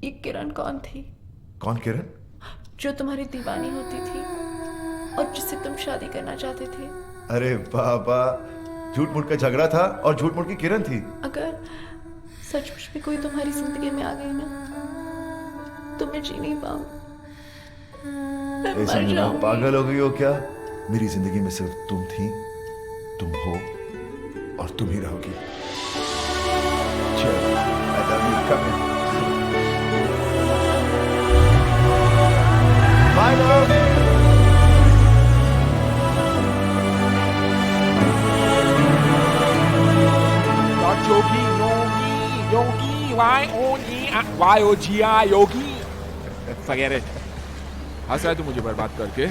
ये किरण कौन थी? कौन किरण? जो तुम्हारी दीवानी होती थी और जिससे तुम शादी करना चाहते थे। अरे बाबा, झूठ मूठ का झगड़ा था और झूठ मूठ की किरण थी। अगर सचमुच में कोई तुम्हारी जिंदगी में आ गई ना तो मैं जी नहीं पाऊँ। मैं ऐसा मर नहीं, जाऊंगी। पागल हो गई हो क्या? मेरी जिंदगी में सिर्फ तुम थी, तुम हो और तुम ही रहोगी। चल, I love you, come in. Bye, love. Yogi, Yogi, Yogi, Y-O-G-I, Yogi. Forget it. हंस रहा है तू मुझे बर्बाद करके?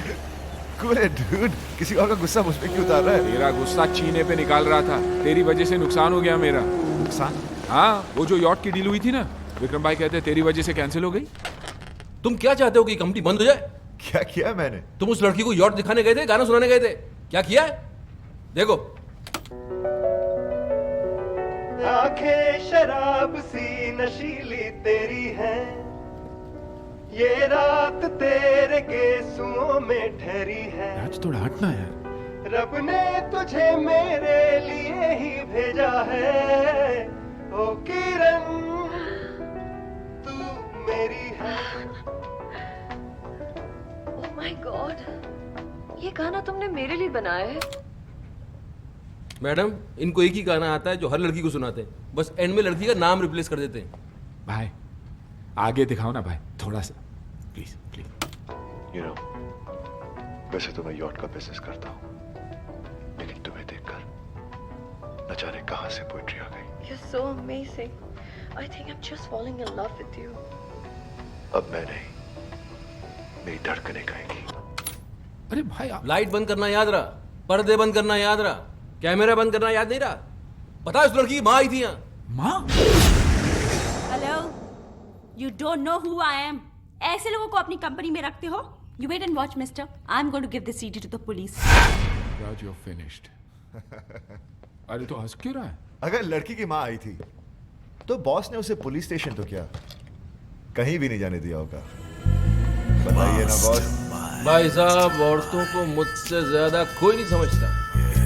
Cool है, dude. किसी और का गुस्सा मुझ पे क्यों उतार रहा है? तेरा गुस्सा चीने पे निकाल रहा था। तेरी वजह से नुकसान हो गया मेरा। नुकसान? हाँ, वो जो यॉट की डील हुई थी ना, विक्रम भाई कहते तेरी वजह से कैंसिल हो गई। तुम क्या चाहते हो कि कंपनी बंद हो जाए? क्या किया मैंने? तुम उस लड़की को यॉट दिखाने गए थे, गाना सुनाने गए थे, क्या किया है? देखो। आंखें शराब सी नशीली तेरी है, ये रात तेरे गेसुओं में ठहरी है। आज थोड़ा हटना यार। रब ने तुझे मेरे लिए ही भेजा है, ओ किरण तू मेरी है। ओह माय गॉड, ये गाना तुमने मेरे लिए बनाया है? मैडम, इनको एक ही गाना आता है जो हर लड़की को सुनाते हैं, बस एंड में लड़की का नाम रिप्लेस कर देते हैं। भाई, आगे दिखाओ ना भाई, थोड़ा सा, प्लीज प्लीज। You know, वैसे तो मैं यॉट का बिजनेस करता हूँ, लेकिन तुम्हें देखकर न जाने कहां से पोएट्री आ गई। You're so amazing. I think I'm just falling in love with you. अब मैं नहीं, मेरी धड़कनें गाएंगी। अरे भाई आप... लाइट बंद करना याद रहा, पर्दे बंद करना याद रहा, कैमरा बंद करना याद नहीं रहा। पता है उस लड़की की माँ आई थी यहाँ। माँ? Hello, you don't know who I am. ऐसे लोगों को अपनी कंपनी में रखते हो? You wait and watch mister, I am going to give this CD to the police. Raj, you're finished. अरे तो हंस क्यों रहा है? अगर लड़की की माँ आई थी तो बॉस ने उसे पुलिस स्टेशन तो क्या, कहीं भी नहीं जाने दिया होगा। बताइए ना बॉस। भाई साहब, औरतों को मुझसे ज्यादा कोई नहीं समझता।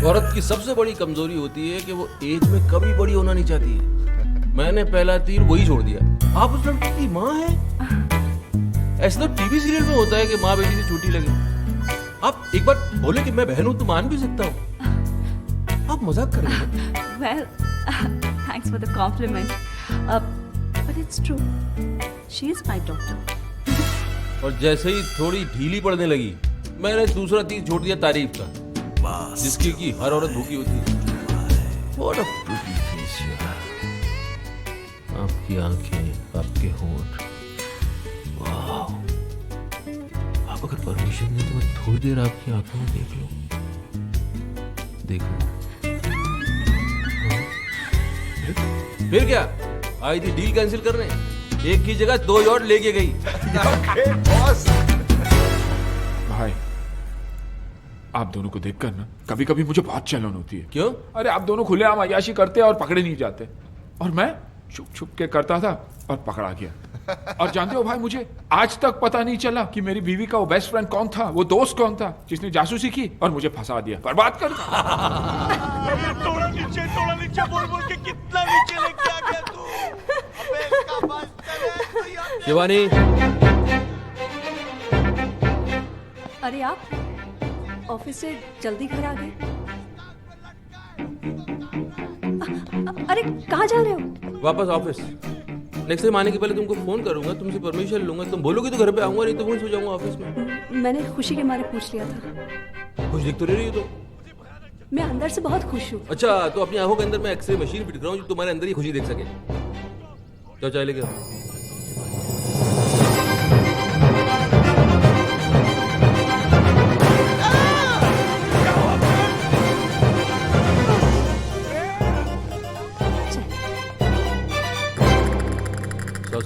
औरत की सबसे बड़ी कमजोरी होती है कि वो एज में कभी बड़ी होना नहीं चाहती है। मैंने पहला तीर वही छोड़ दिया। आप उस लड़की की माँ हैं? ऐसा तो टीवी सीरियल में होता है कि माँ बेटी से छोटी लगे। आप एक बार बोले कि मैं बहन हूं तो मान भी सकता हूँ। आप मजाक कर रहे हैं? Well, thanks for the compliment, but it's true, she is my daughter. और जैसे ही थोड़ी ढीली पड़ने लगी, मैंने दूसरा तीर छोड़ दिया तारीफ का, जिसकी की हर औरत भूखी होती है। What a pretty face you have. आपकी आंखें, आपके होंठ, वाह। आप अगर परमिशन दें तो मैं थोड़ी देर आपकी आंखों में देख लूं। देखो। फिर क्या? आई थी डील कैंसिल करने, एक की जगह 2 यॉट लेके गई। Okay, boss. भाई, आप दोनों को देखकर ना कभी कभी मुझे बहुत चलन होती है। क्यों? अरे आप दोनों खुलेआम अय्याशी करते और पकड़े नहीं जाते, और मैं छुप छुप के करता था और पकड़ा गया। और जानते हो भाई, मुझे आज तक पता नहीं चला कि मेरी बीवी का वो बेस्ट फ्रेंड कौन था, वो दोस्त कौन था जिसने जासूसी की और मुझे फंसा दिया, बर्बाद कर दिया। थोड़ा नीचे बोल बोल के कितना नीचे लेके आ गया तू। अबे इसका बस चले। शिवानी, अरे आप ऑफिस से जल्दी घर आ गए? अरे कहाँ जा रहे हो? वापस ऑफिस। नेक्स्ट टाइम आने के पहले तुमको फोन करूंगा, तुमसे परमिशन लूंगा। तुम बोलोगे तो घर पे आऊंगा, नहीं तो वहीं सो जाऊंगा ऑफिस में। मैंने खुशी के मारे पूछ लिया था। खुश दिख तो नहीं रही हो तो। मैं अंदर से बहुत खुश हूँ। अच्छा, तो अपनी आंखों के अंदर मैं एक्सरे मशीन फिट कर रहा हूँ जो तुम्हारे अंदर ही खुशी देख सके। जाओ चाय लेके आओ।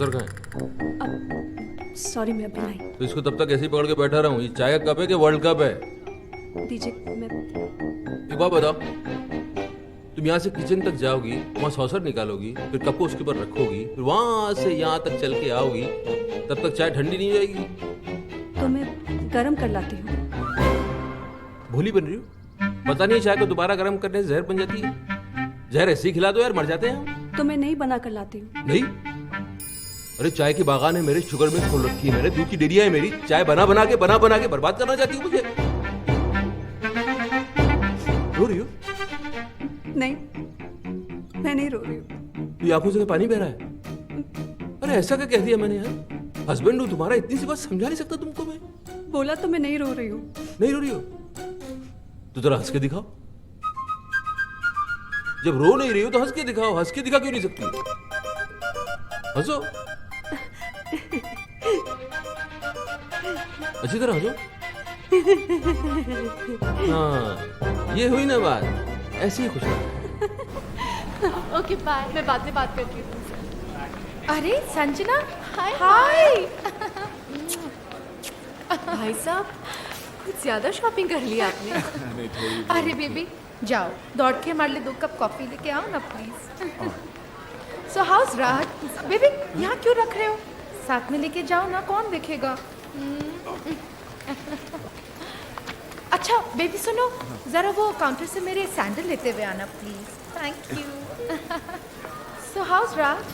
सर कहाँ है? सॉरी, मैं अभी लाई। तो इसको तब तक ऐसे ही पकड़ के बैठा रहा हूँ? ये चाय का कप है कि वर्ल्ड कप है? दीजिए। मैं एक बात बताओ, तुम यहाँ से किचन तक जाओगी, वहाँ सॉसर निकालोगी, फिर कप को उसके ऊपर रखोगी, फिर वहाँ से यहाँ तक चल के आओगी, तब तक चाय ठंडी नहीं हो जाएगी। तो मैं गरम कर लाती हूँ। भोली बन रही हो? पता नहीं चाय को दोबारा गर्म करने से जहर बन जाती है। जहर ऐसे ही खिला दो यार, मर जाते हैं हम। तो मैं नहीं बना कर लाती हूँ। नहीं, अरे चाय की बागान है मेरे, शुगर मिल खोल रखी है मैंने, दूध की डेरिया है मेरी, चाय बना बना के बर्बाद करना चाहती हूँ मुझे। रो रही हो? नहीं, मैं नहीं रो रही हूँ। ये आंखों से पानी बह रहा है। अरे ऐसा क्या कह दिया मैंने यार? हस्बैंड हूँ तुम्हारा, इतनी सी बात समझा नहीं सकता तुमको मैं? बोला तो मैं नहीं रो रही हूँ। नहीं रो रही हो तो जरा हंस के दिखाओ। जब रो नहीं रही हो तो हंस के दिखाओ। हंस के दिखा क्यों नहीं सकती? हंसो, अच्छी तरह हंसो। हाँ, ये हुई ना बात, ऐसे ही खुश रहो। ओके बाय, मैं बाद में बात करती हूँ। अरे संजना, हाय हाय। भाई साहब, कुछ ज्यादा शॉपिंग कर ली आपने। अरे बेबी जाओ, दौड़ के हमारे लिए 2 कप कॉफी लेके आओ ना please. So how's Raj, baby यहाँ क्यों रख रहे हो? साथ में लेके जाओ ना, कौन देखेगा? अच्छा बेबी सुनो, जरा वो काउंटर से मेरे सैंडल लेते हुए आना please. Thank you. So how's Raj,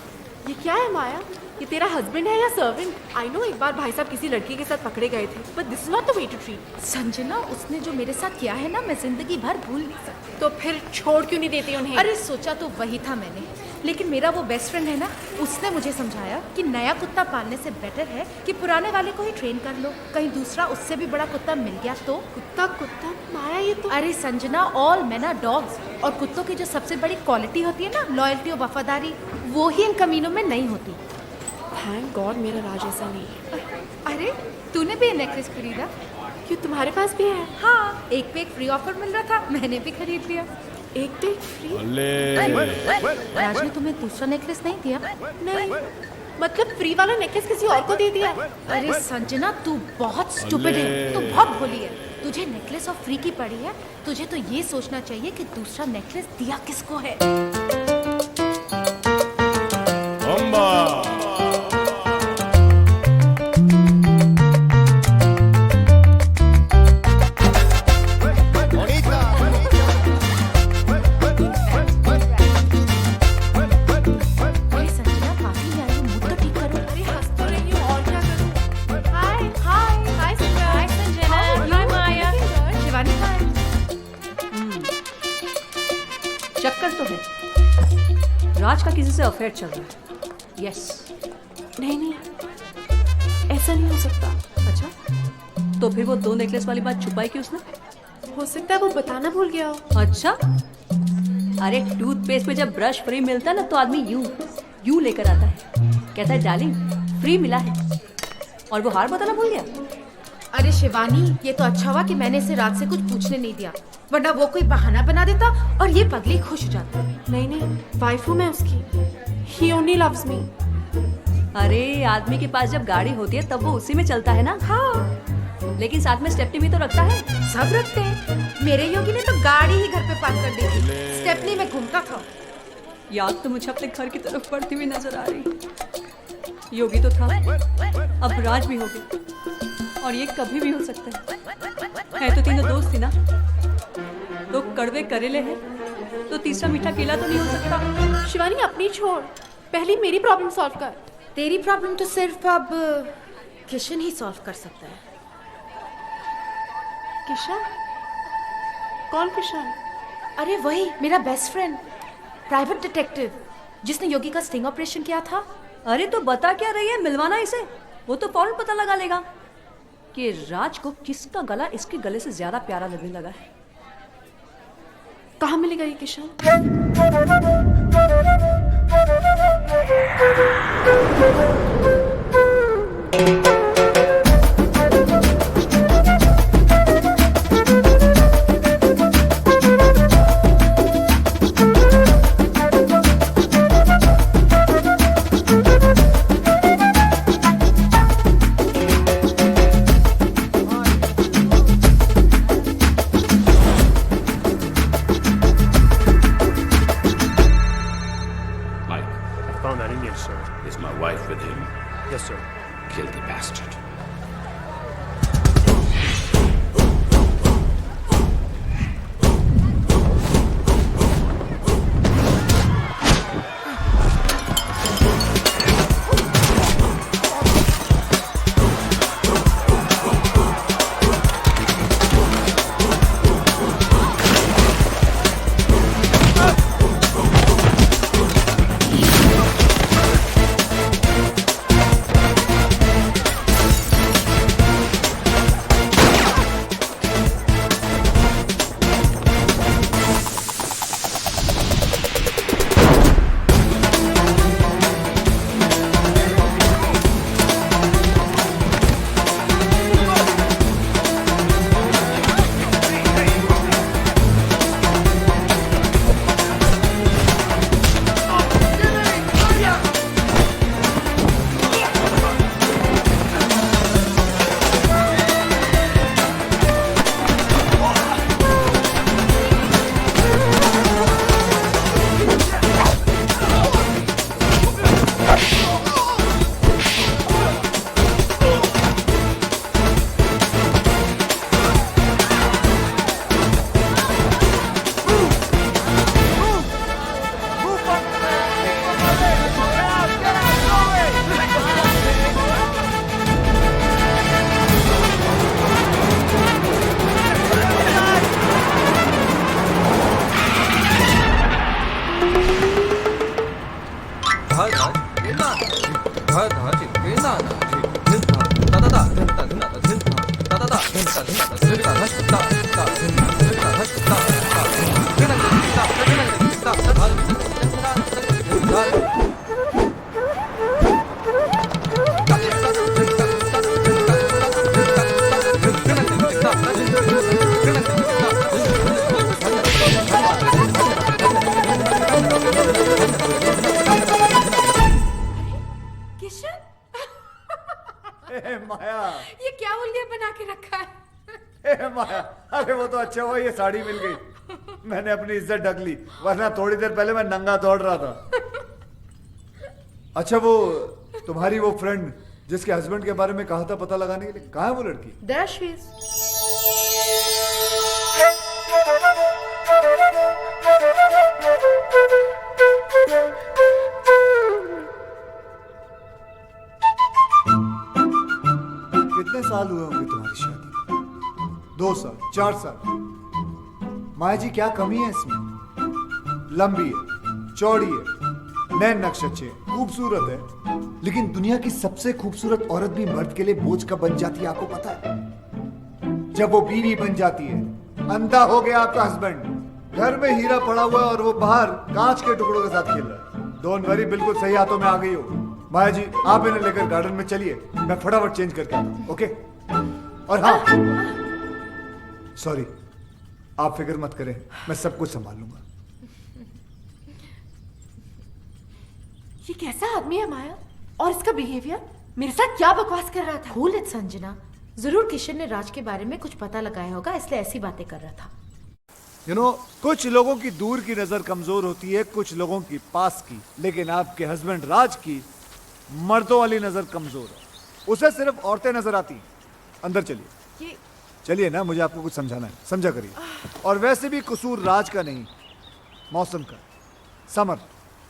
ये क्या है माया? ये तेरा हस्बैंड है या सर्वेंट? आई नो एक बार भाई साहब किसी लड़की के साथ पकड़े गए थे, but this is not the way to treat. Sanjana, उसने जो मेरे साथ किया है ना, मैं जिंदगी भर भूल नहीं सकती। तो फिर छोड़ क्यों नहीं देती उन्हें? अरे सोचा तो वही था मैंने, लेकिन मेरा वो बेस्ट फ्रेंड है ना, उसने मुझे समझाया कि नया कुत्ता पालने से बेटर है कि पुराने वाले को ही ट्रेन कर लो। कहीं दूसरा उससे भी बड़ा कुत्ता मिल गया तो? कुत्ता कुत्ता माया, ये तो अरे Sanjana, all men are dogs, और कुत्तों की जो सबसे बड़ी क्वालिटी होती है ना, लॉयल्टी और वफादारी, वो ही इन कमीनों में नहीं होती। थैंक गॉड मेरा राज ऐसा नहीं है। अरे तूने भी ये नेकलेस खरीदा? क्यों, तुम्हारे पास भी है? हाँ, एक पे एक फ्री ऑफर मिल रहा था, मैंने भी खरीद लिया। एक पे फ्री? राज ने तुम्हें दूसरा नेकलेस नहीं दिया? नहीं, मतलब फ्री वाला नेकलेस किसी और को दे दिया? अरे संजना, तू बहुत स्टूपिड है, तू बहुत भोली है। तुझे नेकलेस और फ्री की पड़ी है, तुझे तो ये सोचना चाहिए कि दूसरा नेकलेस दिया किसको है। अरे संजना, काफी नहीं आई, मूड तो ठीक करो। अरे हंस तो रही हूँ, और क्या करूँ? हाय हाय हाय संजना। हाय संजना, हाय माया। शिवानी हाय। चक्कर तो है, राज का किसी से अफेयर चल रहा है। यस। नहीं नहीं, ऐसा नहीं हो सकता। अच्छा, तो फिर वो 2 नेकलेस वाली बात छुपाई क्यों उसने? हो सकता है वो बताना भूल गया हो। अच्छा, अरे टूथपेस्ट में जब ब्रश फ्री मिलता है ना, तो आदमी यूं लेकर आता है, कहता है डार्लिंग फ्री मिला है, और वो हार बताना भूल गया। अरे शिवानी, ये तो अच्छा हुआ कि मैंने इसे रात से कुछ पूछने नहीं दिया, वरना वो कोई बहाना बना देता और ये पगली खुश हो जाती। नहीं नहीं, वाइफ हूँ मैं उसकी। ही ओनली लव्स मी। अरे आदमी के पास जब गाड़ी होती है तब वो उसी में चलता है ना। हाँ, लेकिन साथ में स्टेपनी भी तो रखता है। सब रखते हैं। मेरे योगी ने तो गाड़ी ही घर पे पार्क कर दी थी, स्टेपनी में घूमता था। याद तो मुझे अपने घर की तरफ बढ़ती हुई नजर आ रही। योगी तो था, अब राज भी हो गया, और ये कभी भी हो सकता है। तो तीनों दोस्त थी ना, 2 कड़वे करेले हैं, तो तीसरा मीठा केला तो नहीं हो सकता। शिवानी अपनी छोड़, पहले मेरी प्रॉब्लम सॉल्व कर। तेरी प्रॉब्लम तो सिर्फ अब किशन ही सॉल्व कर सकता है। किशन? कौन किशन? अरे वही मेरा बेस्ट फ्रेंड, प्राइवेट डिटेक्टिव, जिसने योगी का स्टिंग ऑपरेशन किया था। अरे तो बता क्या रही है, मिलवाना इसे, वो तो फौरन पता लगा लेगा कि राज को किसका गला इसके गले से ज्यादा प्यारा लगने लगा है। कहाँ मिलेगा ये Kishan? my wife with him. Yes, sir. Kill the bastard. माया, ये क्या उल्लिया बना के रखा है? माया, अरे वो तो अच्छा हुआ ये साड़ी मिल गई, मैंने अपनी इज्जत ढक ली, वरना थोड़ी देर पहले मैं नंगा दौड़ रहा था। अच्छा वो तुम्हारी वो फ्रेंड जिसके हस्बैंड के बारे में कहा था पता लगाने के लिए, कहाँ है वो लड़की? There she is. कितने साल हुए होंगे तुम्हारी शादी? 2 साल, 4 साल? माया जी क्या कमी है इसमें? लंबी है, चौड़ी है, नैन नक्श अच्छे, खूबसूरत है, लेकिन दुनिया की सबसे खूबसूरत औरत भी मर्द के लिए बोझ कब बन जाती है आपको पता है? जब वो बीवी बन जाती है। अंधा हो गया आपका हस्बैंड, घर में हीरा पड़ा हुआ है और वो बाहर कांच के टुकड़ों के साथ खेल रहा है। डोंट वरी, बिल्कुल सही हाथों में आ गई हो। माया जी आप इन्हें लेकर गार्डन में चलिए, मैं फटाफट चेंज करके आता हूं, ओके? और हाँ, सॉरी, आप फिक्र मत करें, मैं सब कुछ संभाल लूंगा। ये कैसा आदमी है माया? और इसका बिहेवियर मेरे साथ क्या बकवास कर रहा था? कूल इट संजना, जरूर किशन ने राज के बारे में कुछ पता लगाया होगा, इसलिए ऐसी बातें कर रहा था। You know, कुछ लोगों की दूर की नजर कमजोर होती है, कुछ लोगों की पास की, लेकिन आपके हस्बैंड राज की मर्दों वाली नजर कमजोर है। उसे सिर्फ औरतें नजर आती हैं। अंदर चलिए, ये चलिए ना, मुझे आपको कुछ समझाना है, समझा करिए। और वैसे भी कसूर राज का नहीं, मौसम का। समर,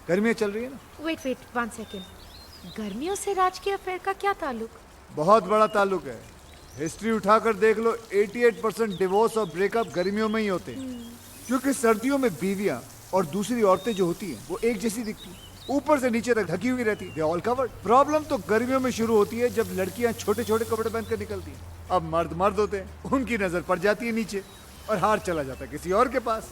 गर्मियां चल रही है ना? वेट 1 सेकेंड, गर्मियों से राज के अफेयर का क्या ताल्लुक? बहुत बड़ा ताल्लुक है। हिस्ट्री उठाकर देख लो, 88% डिवोर्स और ब्रेकअप गर्मियों में ही होते हैं, क्योंकि सर्दियों में बीवियां और दूसरी औरतें जो होती हैं वो एक जैसी दिखती हैं, ऊपर से नीचे तक ढकी हुई रहती है, ऑल कवर्ड। प्रॉब्लम तो गर्मियों में शुरू होती है जब लड़कियां छोटे छोटे कपड़े पहनकर निकलती हैं। अब मर्द होते हैं, उनकी नजर पड़ जाती है नीचे और हार चला जाता है किसी और के पास।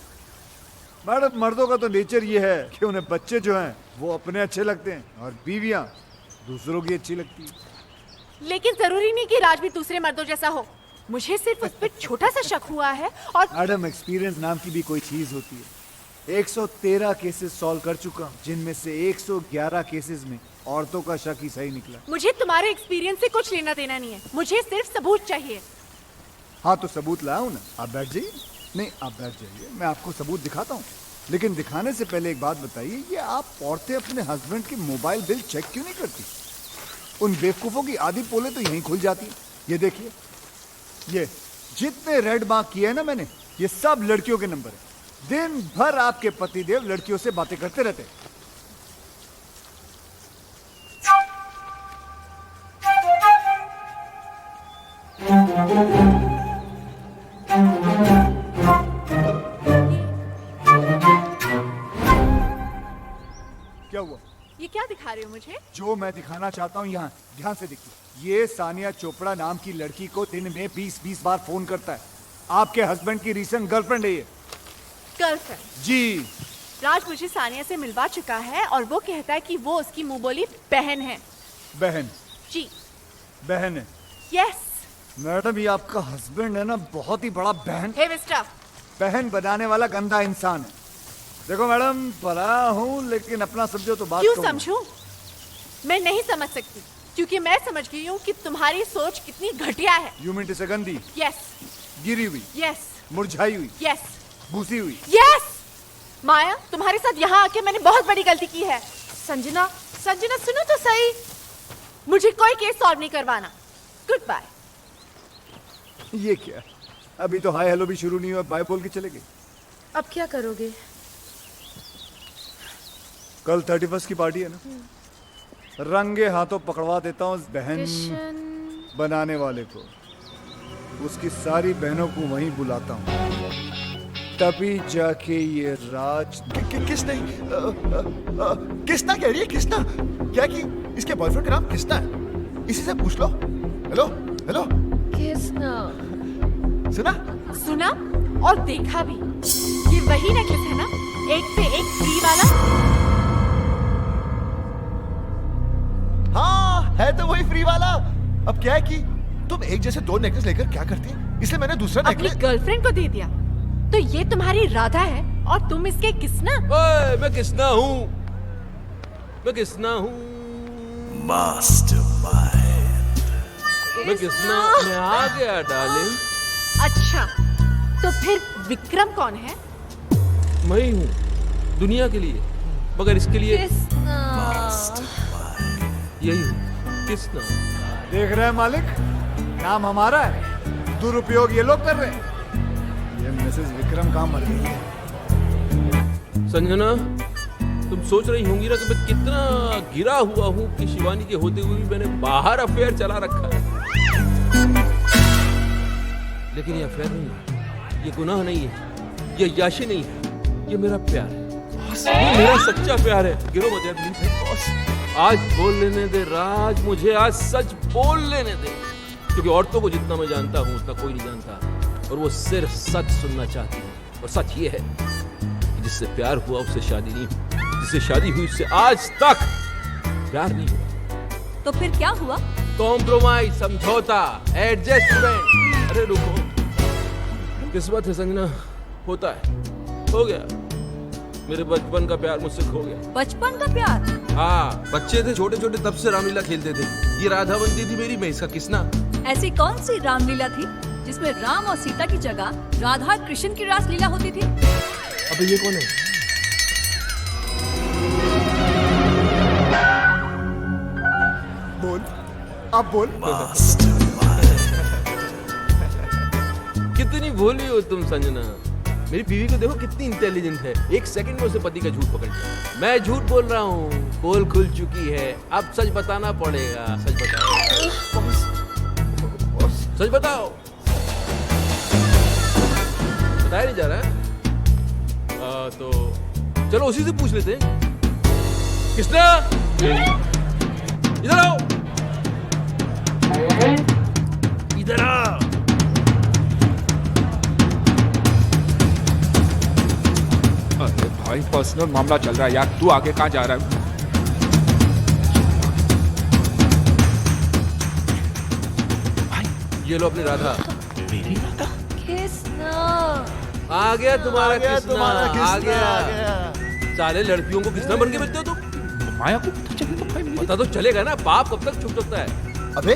मैडम, मर्दों का तो नेचर ये है कि उन्हें बच्चे जो हैं वो अपने अच्छे लगते हैं और बीवियां दूसरों की अच्छी लगती है। लेकिन जरूरी नहीं कि राज भी दूसरे मर्दों जैसा हो। मुझे सिर्फ उस पर छोटा सा शक हुआ है। और मैडम, एक्सपीरियंस नाम की भी कोई चीज होती है। 113 केसेस सॉल्व कर चुका हूं, जिनमें से 111 केसेस में औरतों का शक ही सही निकला। मुझे तुम्हारे एक्सपीरियंस से कुछ लेना देना नहीं है, मुझे सिर्फ सबूत चाहिए। हाँ तो सबूत लाऊं ना, आप बैठ जाइए। नहीं, आप बैठ जाइए, मैं आपको सबूत दिखाता हूँ। लेकिन दिखाने से पहले एक बात बताइए, ये आप औरतें अपने हस्बैंड की मोबाइल बिल चेक क्यों नहीं करती? उन बेवकूफों की आधी पोले तो यहीं खुल जाती है। ये देखिए, ये जितने रेड मार्क किए हैं ना मैंने, ये सब लड़कियों के नंबर है। दिन भर आपके पतिदेव लड़कियों से बातें करते रहते हैं। क्या हुआ? ये क्या दिखा रहे हो मुझे? जो मैं दिखाना चाहता हूँ यहाँ ध्यान से देखिए। ये सानिया चोपड़ा नाम की लड़की को दिन में 20-20 बार फोन करता है। आपके हस्बैंड की रीसेंट गर्लफ्रेंड है ये। गर्लफ्रेंड? जी। राज मुझे सानिया से मिलवा चुका है और वो कहता है कि वो उसकी मुंह बोली बहन है। बहन? जी। बहन है? यस। मैडम, ये आपका हस्बैंड है ना, बहुत ही बड़ा बहन हे मिस्टर, बहन बनाने वाला गंदा इंसान है। देखो मैडम, भला हूँ लेकिन अपना समझो तो बात क्यों कहूँ। समझूं? मैं नहीं समझ सकती क्योंकि मैं समझ गई हूँ कि तुम्हारी सोच कितनी घटिया है। यू मीन टू से गंदी, यस, गिरी हुई, यस, मुरझाई हुई, यस, भूसी हुई। यस। माया, तुम्हारे साथ यहाँ आके मैंने बहुत बड़ी गलती की है। संजना, संजना सुनो तो सही, मुझे कोई केस सॉल्व नहीं करवाना। Good bye. ये क्या, अभी तो हाय हेलो भी शुरू नहीं हुआ, बाय बोल के चले गए। अब क्या करोगे? कल 31 की पार्टी है ना, रंगे हाथों पकड़वा देता हूँ उस बहन बनाने वाले को। उसकी सारी बहनों को वहीं बुलाता हूँ, तभी जाके ये राज। किसने किसना कह रही है? किसना क्या कि इसके बॉयफ्रेंड का नाम किसना है? इसी से पूछ लो। Hello hello, Kisna? सुना? सुना और देखा भी। ये वही नेकलेस है ना, एक पे एक फ्री वाला? हाँ, है तो वही फ्री वाला। अब क्या है कि तुम एक जैसे दो नेकलेस लेकर क्या करती है, इसलिए मैंने दूसरा अपनी नेकलेस। गर्लफ्रेंड को दे दिया। तो ये तुम्हारी राधा है और तुम इसके किसना? ओए, मैं किसना हूँ? मैं किसना हूँ? मैं किसना? मैं आ गया डार्लिंग। अच्छा, तो फिर विक्रम कौन है? मैं ही हूँ दुनिया के लिए, मगर इसके लिए यही हूँ। किसना? देख रहे हैं मालिक, नाम हमारा है, दुरुपयोग ये लोग कर रहे हैं। ये मिसेस विक्रम कहाँ मर गई है? संजना, तुम सोच रही होंगी ना कि मैं कितना गिरा हुआ हूँ कि शिवानी के होते हुए भी मैंने बाहर अफेयर चला रखा है। लेकिन ये अफेयर नहीं है, ये गुनाह नहीं है, ये याशी नहीं है, ये मेरा प्यार है। ये मेरा सच्चा प्यार है। गिरो मत यार प्लीज। आज बोल लेने दे राज, मुझे आज सच बोल लेने दे, क्योंकि औरतों को जितना मैं जानता हूँ उतना कोई नहीं जानता, और वो सिर्फ सच सुनना चाहती है। और सच ये है कि जिससे प्यार हुआ उससे शादी नहीं हुई, जिससे शादी हुई उससे आज तक प्यार नहीं हुआ। तो फिर क्या हुआ? कॉम्प्रोमाइज, समझौता, एडजस्टमेंट। अरे रुको, किस्मत है संजना, होता है, हो गया। मेरे बचपन का प्यार मुझसे खो गया। बचपन का प्यार? हाँ, बच्चे थे छोटे छोटे, तब से रामलीला खेलते थे। ये राधा बनती थी मेरी, मैं इसका किसना। ऐसी कौन सी रामलीला थी जिसमें राम और सीता की जगह राधा कृष्ण की रासलीला होती थी? अबे ये कौन है? बोल, अब बोल। कितनी भोली हो तुम संजना। मेरी बीवी को देखो कितनी इंटेलिजेंट है, एक सेकंड में उसे पति का झूठ पकड़ लिया। मैं झूठ बोल रहा हूँ, पोल खुल चुकी है, अब सच बताना पड़ेगा। सच बताओ, सच बताओ। बताया नहीं जा रहा है? तो चलो उसी से पूछ लेते हैं। किसना? इधर आओ, इधर आओ। अरे भाई, पर्सनल मामला चल रहा है यार, तू आगे कहाँ जा रहा है? भाई ये लो अपनी राधा। मेरी राधा? किसना? आ गया तुम्हारा किसना, तुम्हारा किसना आ गया। आ गया। साले लड़कियों को किसना बन के बेचते हो तुम? माया को पता चले तो भाई पता तो चलेगा ना, बाप कब तक छुप सकता है? अबे,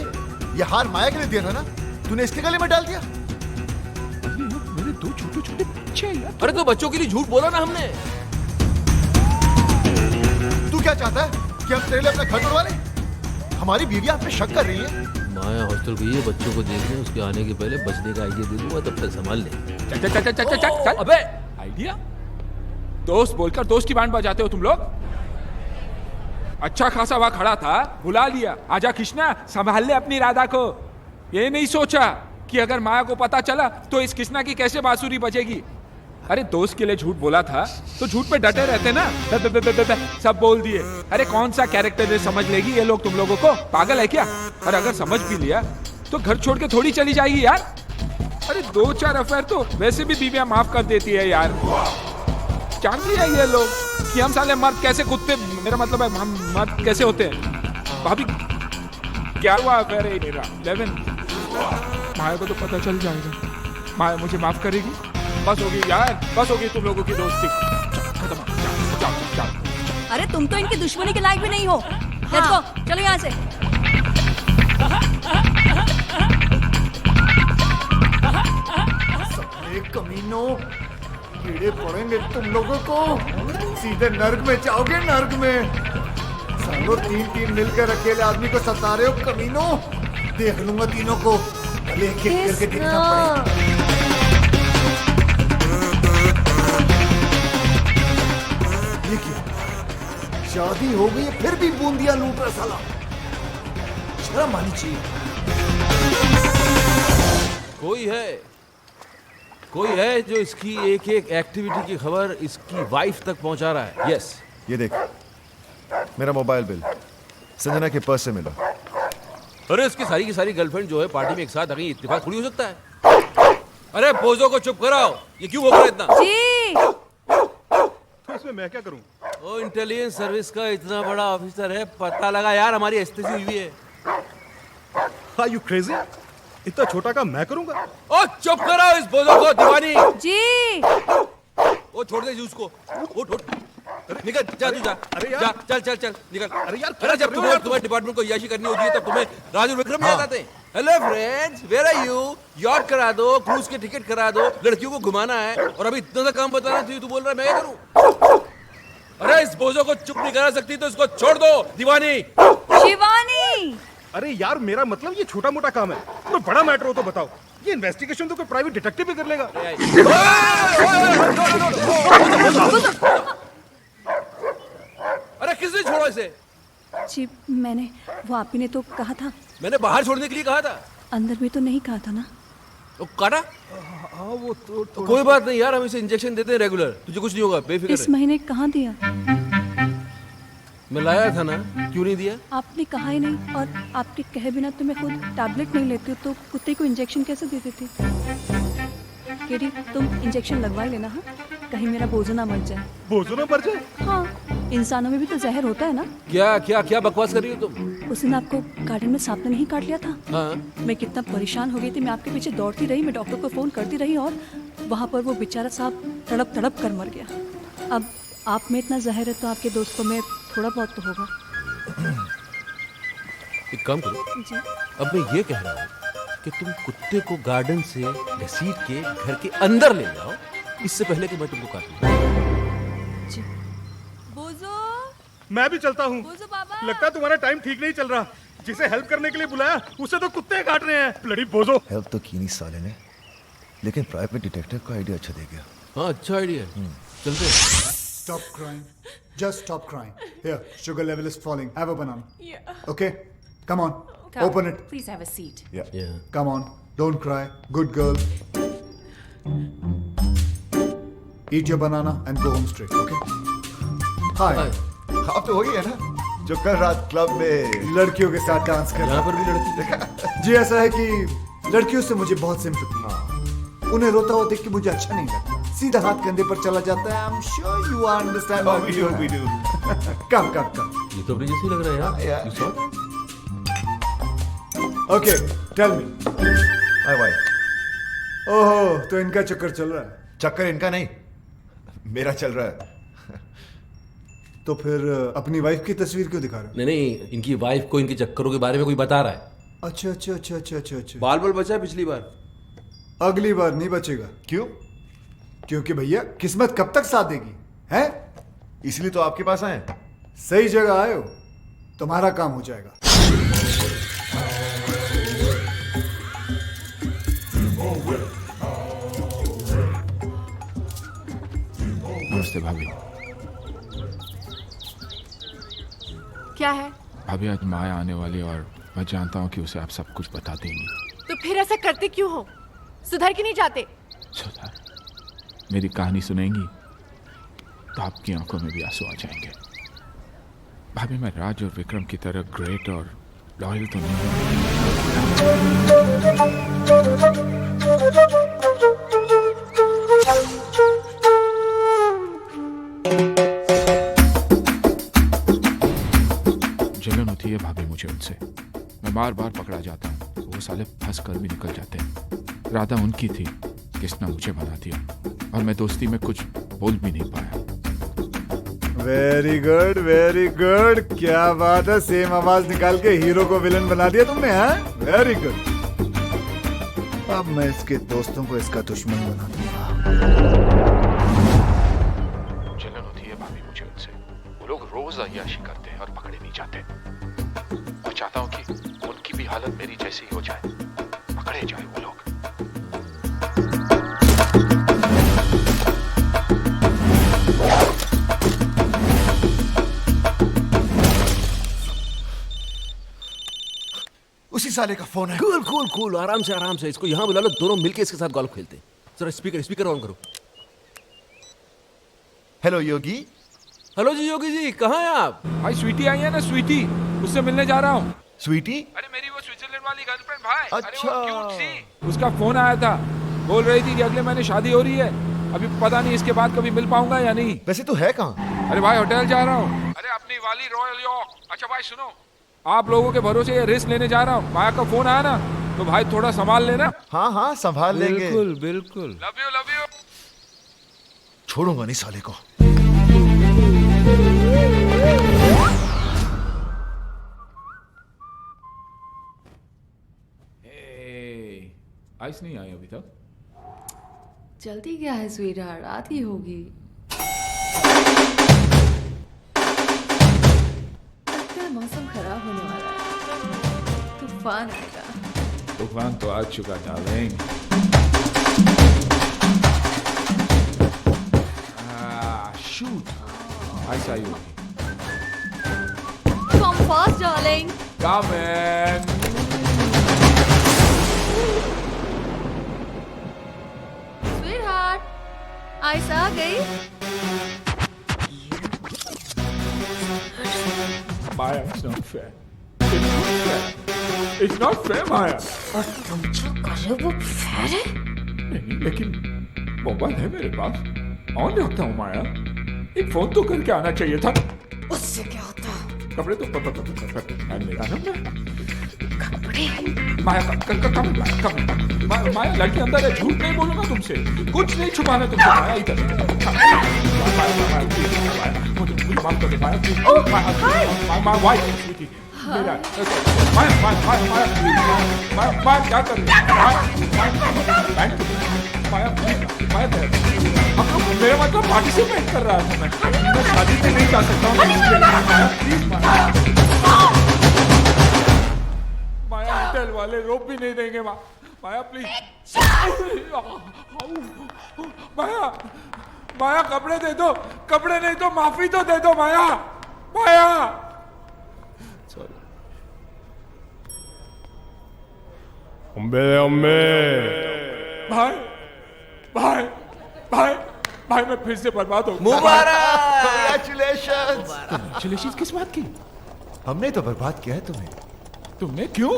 ये हार माया के लिए दिया था ना, तूने इसके गले में डाल दिया। मेरे दो छोटे छोटे बच्चे हैं यार। अरे तो बच्चों के लिए झूठ बोला ना हमने। क्या चाहता है कि हम तेरे लिए अपना घर बनवा लें? हमारी बीवी आप पे शक कर रही है। माया हॉस्टल गई है बच्चों को देखने, उसके आने के पहले बचने का आइडिया दे दूंगा, तब तक संभाल ले। चल चल चल चल चल चल चल। अबे आइडिया, दोस्त बोलकर दोस्त की बैंड बजाते हो तुम लोग। अच्छा खासा वहां खड़ा था, बुला लिया, आजा कृष्णा संभाल ले अपनी राधा को। ये नहीं सोचा कि अगर माया को पता चला तो इस कृष्णा की कैसे बांसुरी बजेगी। अरे दोस्त के लिए झूठ बोला था तो झूठ पे डटे रहते ना। सब बोल दिए। अरे कौन सा कैरेक्टर समझ लेगी ये लोग तुम लोगों को, पागल है क्या? और अगर समझ भी लिया तो घर छोड़ के थोड़ी चली जाएगी यार। अरे 2-4 अफेयर तो वैसे भी बीवियां माफ कर देती है यार। जानती है ये लोग कि हम साले मर्द कैसे कुत्ते, मेरा मतलब है हम मर्द कैसे होते हैं। भाभी 11वां अफेयर है मेरा, 11। माया को तो पता चल जाएगा, माया मुझे माफ करेगी। बस होगी यार, बस होगी तुम लोगों की दोस्ती खत्म। जाओ जाओ जाओ। अरे तुम तो इनकी दुश्मनी के लायक भी नहीं हो। लेट्स गो, चलो यहाँ से। साले कमीनों, कीड़े पड़ेंगे तुम लोगों को। सीधे नर्क में जाओगे, नर्क में। सालों 3-3 मिलकर अकेले आदमी को सता रहे हो कमीनों। देख लूंगा तीनों को, भले एक एक करके देखना पड़े। ये क्या? शादी हो गई फिर भी बूंदिया लूट रहा साला। शर्म आनी चाहिए। कोई है जो इसकी एक एक एक्टिविटी की खबर इसकी वाइफ तक पहुंचा रहा है। यस, ये देख, मेरा मोबाइल बिल संजना के पर्स से मिला। अरे इसकी सारी की सारी गर्लफ्रेंड जो है पार्टी में एक साथ आ गई, इत्तेफाक थोड़ी हो सकता है। अरे पोजो को चुप कराओ, ये क्यों बोल रहा है इतना? जी तो इसमें मैं क्या करूं? ओ इंटेलिजेंस सर्विस का इतना बड़ा ऑफिसर है, पता लगा यार हमारी एस्तेसी हुई है। Are you crazy? इतना छोटा काम मैं करूंगा? ओ चुप कराओ इस बोझो को, दीवानी। जी ओ छोड़ दे उसको, उठ उठ, निकल जा तू जा। अरे यार। जा, चल चल चल निकल। अरे यार, अरे जब तुम्हारे डिपार्टमेंट को याशी करनी होती है तब तुम्हें राजू विक्रम याद आते हैं। Hello friends, where are you? Yacht करा दो, क्रूज के टिकट करा दो, लड़कियों को घुमाना है, और अभी इतना सा काम बताना चाहिए, तू बोल रहा है मैं क्या करूं? अरे इस बोझो को चुप नहीं करा सकती तो इसको छोड़ दो, दीवानी। शिवानी। अरे यार, मेरा मतलब ये छोटा मोटा काम है, तो बड़ा मैटर हो तो बताओ। ये इन्वेस्टिगेशन तो कोई प्राइवेट डिटेक्टिव भी कर लेगा। अरे किसने छोड़ा इसे? जी मैंने, वो आप ही ने तो कहा था। मैंने बाहर छोड़ने के लिए कहा था। अंदर भी तो नहीं कहा था ना। वो काटा? हाँ वो तो कोई बात नहीं यार, हम इसे इंजेक्शन देते हैं रेगुलर, तुझे कुछ नहीं होगा, बेफिक्र इस महीने कहाँ दिया? मैं लाया था ना, क्यों नहीं दिया? आपने कहा ही नहीं, और आपके कहे बिना तो मैं खुद टैबलेट नहीं लेती हूँ, तो कुत्ते को इंजेक्शन कैसे दे देती? केडी, तुम इंजेक्शन लगवा ही लेना। हाँ, कहीं मेरा बोझो ना मर जाए। बोझो ना मर जाए? हाँ, इंसानों में भी तो जहर होता है ना। क्या क्या क्या बकवास कर रही हो तुम? उस दिन आपको गार्डन में सांप ने नहीं काट लिया था? हाँ। मैं कितना परेशान हो गई थी, मैं आपके पीछे दौड़ती रही, मैं डॉक्टर को फोन करती रही, और वहाँ पर वो बेचारा सांप तड़प तड़प कर मर गया। अब आप में इतना जहर है तो आपके दोस्तों में थोड़ा बहुत तो होगा। एक काम करो, जी अब मैं ये कह रहा हूँ कि तुम कुत्ते को गार्डन से घसीट के घर के अंदर ले जाओ, इससे पहले कि मैं तुमको काट लूं। जी। बोझो, मैं भी चलता हूँ। बोझो बाबा। लगता है तुम्हारा टाइम ठीक नहीं चल रहा। जिसे हेल्प करने के लिए बुलाया उसे तो कुत्ते काट रहे हैं। ब्लडी बोझो। हेल्प तो की नहीं साले ने, लेकिन प्राइवेट डिटेक्टिव का आइडिया अच्छा दे गया। हाँ अच्छा आइडिया है, चलते हैं। Stop crying. Just stop crying. Here, sugar level is falling. Have a banana. Yeah. Okay? Come on. Open it. Please have a seat. Yeah. Come on. Don't cry. Good girl. Eat your banana and go home straight. Okay? Hi. आप तो वही है ना जो कल रात club में लड़कियों के साथ डांस कर यहाँ पर भी लड़की। जी ऐसा है कि लड़कियों से मुझे बहुत सिंपैथी। उन्हें रोता हुआ देख के मुझे अच्छा नहीं लगता। सीधा हाथ कंधे पर चला जाता है। I'm sure you understand what we do. Come. ये तो अपने जैसे लग रहा है यार। Yeah. You saw? Okay, tell me. My wife. ओहो, तो इनका चक्कर चल रहा है। चक्कर इनका नहीं, मेरा चल रहा है। तो फिर अपनी वाइफ की तस्वीर क्यों दिखा रहे हो? नहीं, इनकी वाइफ को इनके चक्करों के बारे में कोई बता रहा है। अच्छा। बाल बचा है पिछली बार। अगली बार नहीं बचेगा। क्यों? क्योंकि भैया किस्मत कब तक साथ देगी है? इसलिए तो आपके पास आए। सही जगह आए हो, तुम्हारा काम हो जाएगा। नमस्ते भाभी। क्या है? भाभी आज माया आने वाली और मैं जानता हूँ कि उसे आप सब कुछ बता देंगी। तो फिर ऐसा करते क्यों हो? सुधर के नहीं जाते? सुधार, मेरी कहानी सुनेंगी तो आपकी आंखों में भी आंसू आ जाएंगे। भाभी मैं राज और विक्रम की तरह ग्रेट और लॉयल तो नहीं जलन होती है भाभी मुझे उनसे। मैं बार बार पकड़ा जाता हूँ, वो साले फंस कर भी निकल जाते हैं। राधा उनकी थी, किसने मुझे बना दिया और मैं दोस्ती में कुछ बोल भी नहीं पाया। वेरी गुड वेरी गुड, क्या बात है, सेम आवाज निकाल के हीरो को विलन बना दिया तुमने, हाँ? Very good. अब मैं इसके दोस्तों को इसका दुश्मन बना दूंगा। जलन होती है भाभी मुझे उनसे। वो लोग रोज अय्याशी करते हैं और पकड़े नहीं जाते। मैं चाहता हूँ कि उनकी भी हालत मेरी जैसी ही हो जाए, पकड़े जाए वो लोग। उसी साले का फोन है। कूल कूल कूल, आराम से इसको यहाँ बुला लो, दोनों मिलके इसके साथ गोल्फ खेलते हैं। जरा स्पीकर ऑन करो। हेलो योगी। हेलो जी योगी जी, कहाँ हैं आप? भाई स्वीटी आई है ना, स्वीटी, उससे मिलने जा रहा हूँ। स्वीटी? अरे मेरी वो स्विट्जरलैंड वाली गर्लफ्रेंड भाई। अच्छा। अरे वो क्यूट सी। उसका फोन आया था, बोल रही थी कि अगले महीने शादी हो रही है। अभी पता नहीं इसके बाद कभी मिल पाऊंगा या नहीं। वैसे तो है कहाँ? अरे भाई होटल जा रहा हूँ। अरे अपनी वाली रॉयल यॉर्क। अच्छा भाई सुनो, आप लोगों के भरोसे ये रिस्क लेने जा रहा हूँ। माया का फोन आया ना, तो भाई थोड़ा संभाल लेना। हाँ हाँ संभाल लेंगे। बिल्कुल बिल्कुल। Love you. छोड़ूंगा नहीं साले को। आइस नहीं आई अभी तक। जल्दी क्या है स्वीटहार्ट, आती होगी। लगता है मौसम खराब होने वाला है, तूफान आएगा। तूफान तो आ चुका डार्लिंग। शूट, आइस आई होगी। Come fast, darling. Come in. Sweetheart, ice आ गई। Maya, it's not fair. It's not fair. It's not fair, Maya. और तुम जो कर रहे हो वो फेयर है? नहीं, लेकिन मोबाइल है मेरे पास, ऑन रखता हूँ माया। एक फोन तो करके आना चाहिए था। उससे क्या होता? कपड़े तो मेरा ना कपड़े? माया माया लड़की अंदर है, झूठ नहीं बोलूंगा तुमसे, कुछ नहीं छुपाना तुमसे। माया इधर मुझे माफ कर दो माया, प्लीज। माय वाइफ स्वीटी मेरा। माया क्या कर रही है? माया प्लीज, माया हम लोग, मेरा मतलब पार्टिसिपेट कर रहा था। मैं शादी में नहीं जा सकता हूँ। माया होटल वाले रोक भी नहीं देंगे। माया प्लीज। माया माया कपड़े दे दो, कपड़े नहीं तो माफी तो दे दो माया। माया भाई भाई भाई भाई मैं फिर से बर्बाद हो गया। मुबारक। Congratulations। Congratulations किस बात की? हमने तो बर्बाद किया है तुम्हें। तुमने क्यों?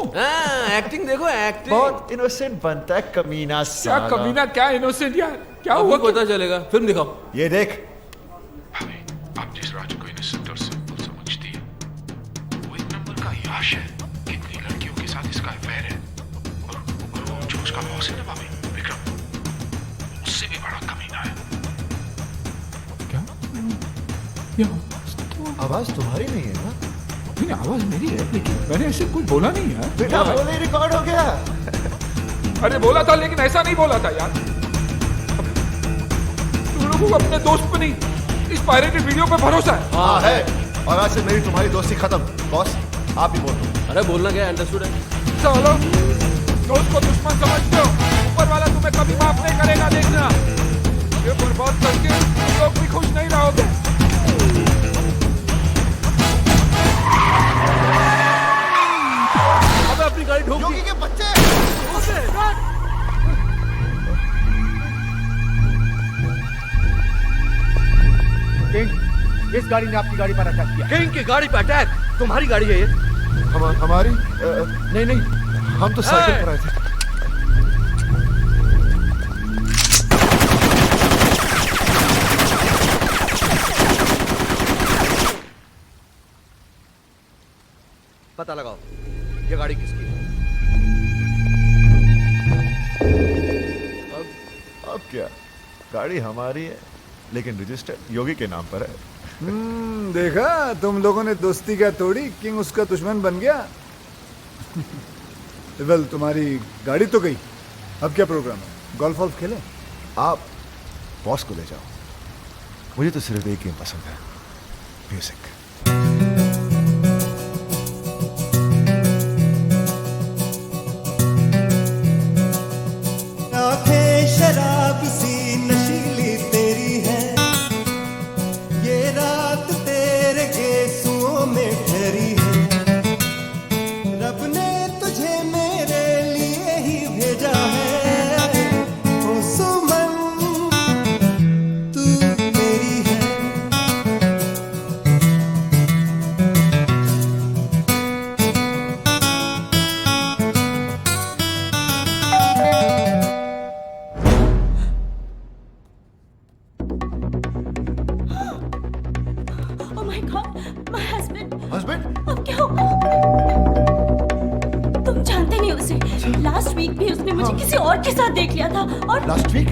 एक्टिंग देखो, एक्टिंग। बहुत इनोसेंट बनता है कमीना क्या साला। कमीना, क्या इनोसेंट यार, क्या अब हुआ? पता चलेगा, फिल्म दिखाओ। ये देख, आप जिस राज को इनोसेंट और सिंपल समझती है, वो एक नंबर का याश है। कितनी लड़कियों के साथ इसका अफेयर है, और वो जो उसका बॉस है ना भाभी, विक्रम, उससे भी बड़ा कमीना है। क्या? आवाज तुम्हारी नहीं है ना? नहीं, आवाज मेरी है, लेकिन मैंने ऐसे कुछ बोला नहीं है। बेटा बोले रिकॉर्ड हो गया। अरे बोला था, लेकिन ऐसा नहीं बोला था यार। तुम लोगों को अपने दोस्त पे नहीं, इस पायरेटेड वीडियो पे भरोसा है। हाँ है। और आज से मेरी तुम्हारी दोस्ती खत्म। बॉस आप ही बोल दो। अरे बोलना क्या, अंडरस्टूड है। चलो, दोस्त को दुश्मन समझते हो, ऊपर वाला तुम्हें कभी माफ नहीं करेगा, देखना। ये बर्बाद करके तुम लोग भी खुश नहीं रहोगे। अबे अपनी गाड़ी ठोक दी। योगी के बच्चे। किंग, इस गाड़ी ने आपकी गाड़ी पर अटैक किया। किंग की गाड़ी पे अटैक? तुम्हारी गाड़ी है ये? हमारी नहीं नहीं, हम तो साइकिल पर आए थे। पता लगाओ ये गाड़ी किसकी है। अब क्या, गाड़ी हमारी है लेकिन रजिस्टर योगी के नाम पर है। देखा तुम लोगों ने दोस्ती क्या तोड़ी, किंग उसका दुश्मन बन गया। वेल तुम्हारी गाड़ी तो गई, अब क्या प्रोग्राम है? गोल्फ वॉल्फ खेले? आप बॉस को ले जाओ, मुझे तो सिर्फ एक गेम पसंद है, म्यूजिक। आंखें शराब सी नशीली तेरी है, ये रात तेरे गेसुओं में ठहरी है। रब ने तुझे मेरे लिए ही भेजा है, ओ सुमन तू मेरी है। Oh my God, my husband. Husband? अब क्या होगा? तुम जानते नहीं उसे। लास्ट वीक भी उसने मुझे किसी और के साथ देख लिया था और लास्ट वीक?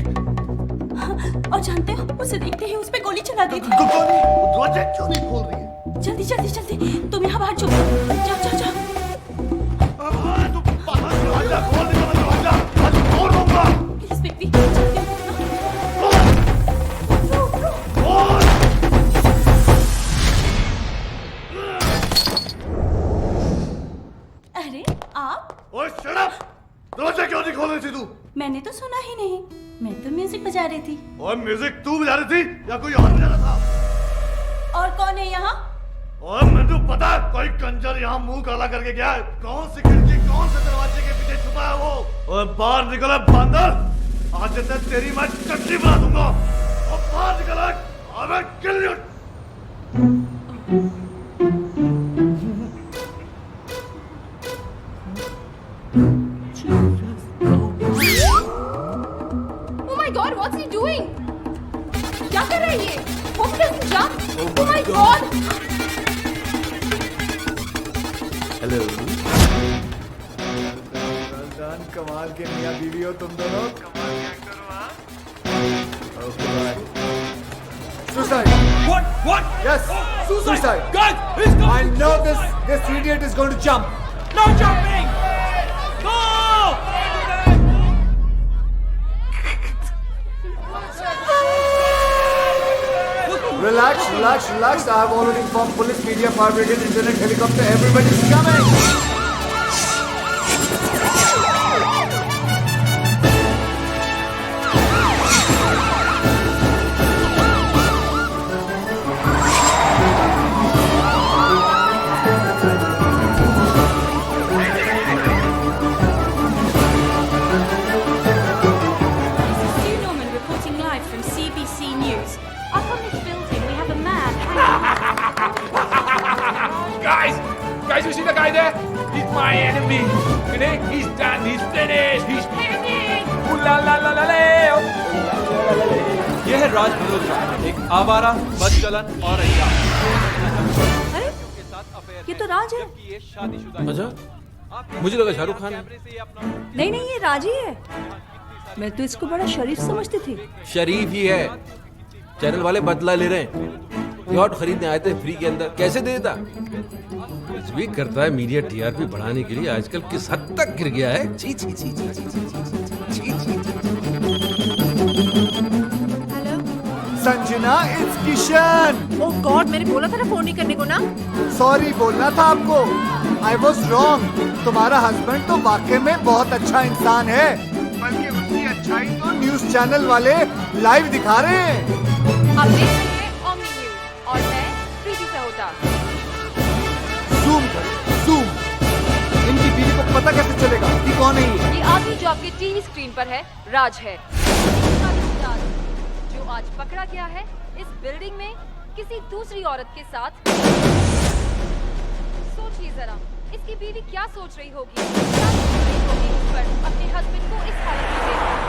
और जानते हो उसे देखते ही उस पे गोली चला दी थी। दरवाजा क्यों नहीं खोल रही है? जल्दी जल्दी जल्दी, तुम यहाँ बाहर छुपो। जाओ जाओ जाओ। प्लीज बेबी, जल्दी। अरे आप? दरवाजा क्यों नहीं खोल रही थी तू? मैंने तो सुना ही नहीं, मैं तो म्यूजिक बजा रही थी। और म्यूजिक तू बजा रही थी या कोई और बजा रहा था? और कौन है यहाँ? और मुझे पता है कोई कंजर यहाँ मुंह काला करके गया है। कौन सी खिड़की कौन से दरवाजे के पीछे छुपा है वो? और बाहर निकला बंदर, आज तक तेरी मैं चटनी बना दूंगा। और बाहर निकला, अबे kill you. Oh my God, what's he doing? क्या कर रहा है ये? Hope he doesn't jump. Oh my God. Hello. कमाल के मियां बीवी हो तुम दोनों, कमाल के एक्टर हो। हाँ okay bye. Suicide. What? Yes, suicide. Guys, he's going. I know this idiot is going to jump. No jumping. No. Relax. I have already informed police, media, fire brigade, internet, helicopter. Everybody's coming. Norman reporting live from CBC News. Up on this building, we have a man. Guys, you see the guy there? He's my enemy. You know, he's done. He's finished. He's hanging. Ooh la la la la la. यह है राज मल्होत्रा, एक आवारा, बदचलन और अय्यार। अरे ये तो राज है। ये शादीशुदा अच्छा, मुझे लगा शाहरुख खान है। नहीं नहीं, ये राज ही है। मैं तो इसको बड़ा शरीफ समझती थी। शरीफ ही है। चैनल वाले बदला ले रहे हैं। यॉट खरीदने आए थे फ्री के अंदर, कैसे दे देता? कुछ भी करता है मीडिया टीआरपी बढ़ाने के लिए। आजकल किस हद तक गिर गया है। छी छी छी छी छी छी छी छी छी छी। Sanju Anjana, it's Kishan. Oh God, मैंने बोला था ना फोन नहीं करने को ना। सॉरी बोलना था आपको। I was wrong. तुम्हारा हस्बैंड तो वाकई में बहुत अच्छा इंसान है, बल्कि उसकी अच्छाई तो न्यूज चैनल वाले लाइव दिखा रहे हैं। आप देख रहे हैं ओमनी न्यूज और मैं प्रीति सहोटा। जूम कर, जूम। इनकी बीवी को पता कैसे चलेगा कि कौन है ये? आदमी जो आपके टीवी स्क्रीन पर है राज है। राज, जो आज पकड़ा गया है इस बिल्डिंग में किसी दूसरी औरत के साथ। सोचिए जरा, इसकी बीवी क्या सोच रही होगी, क्या सोच रही होगी इस पर, अपने हस्बैंड को इस हालत में देखकर।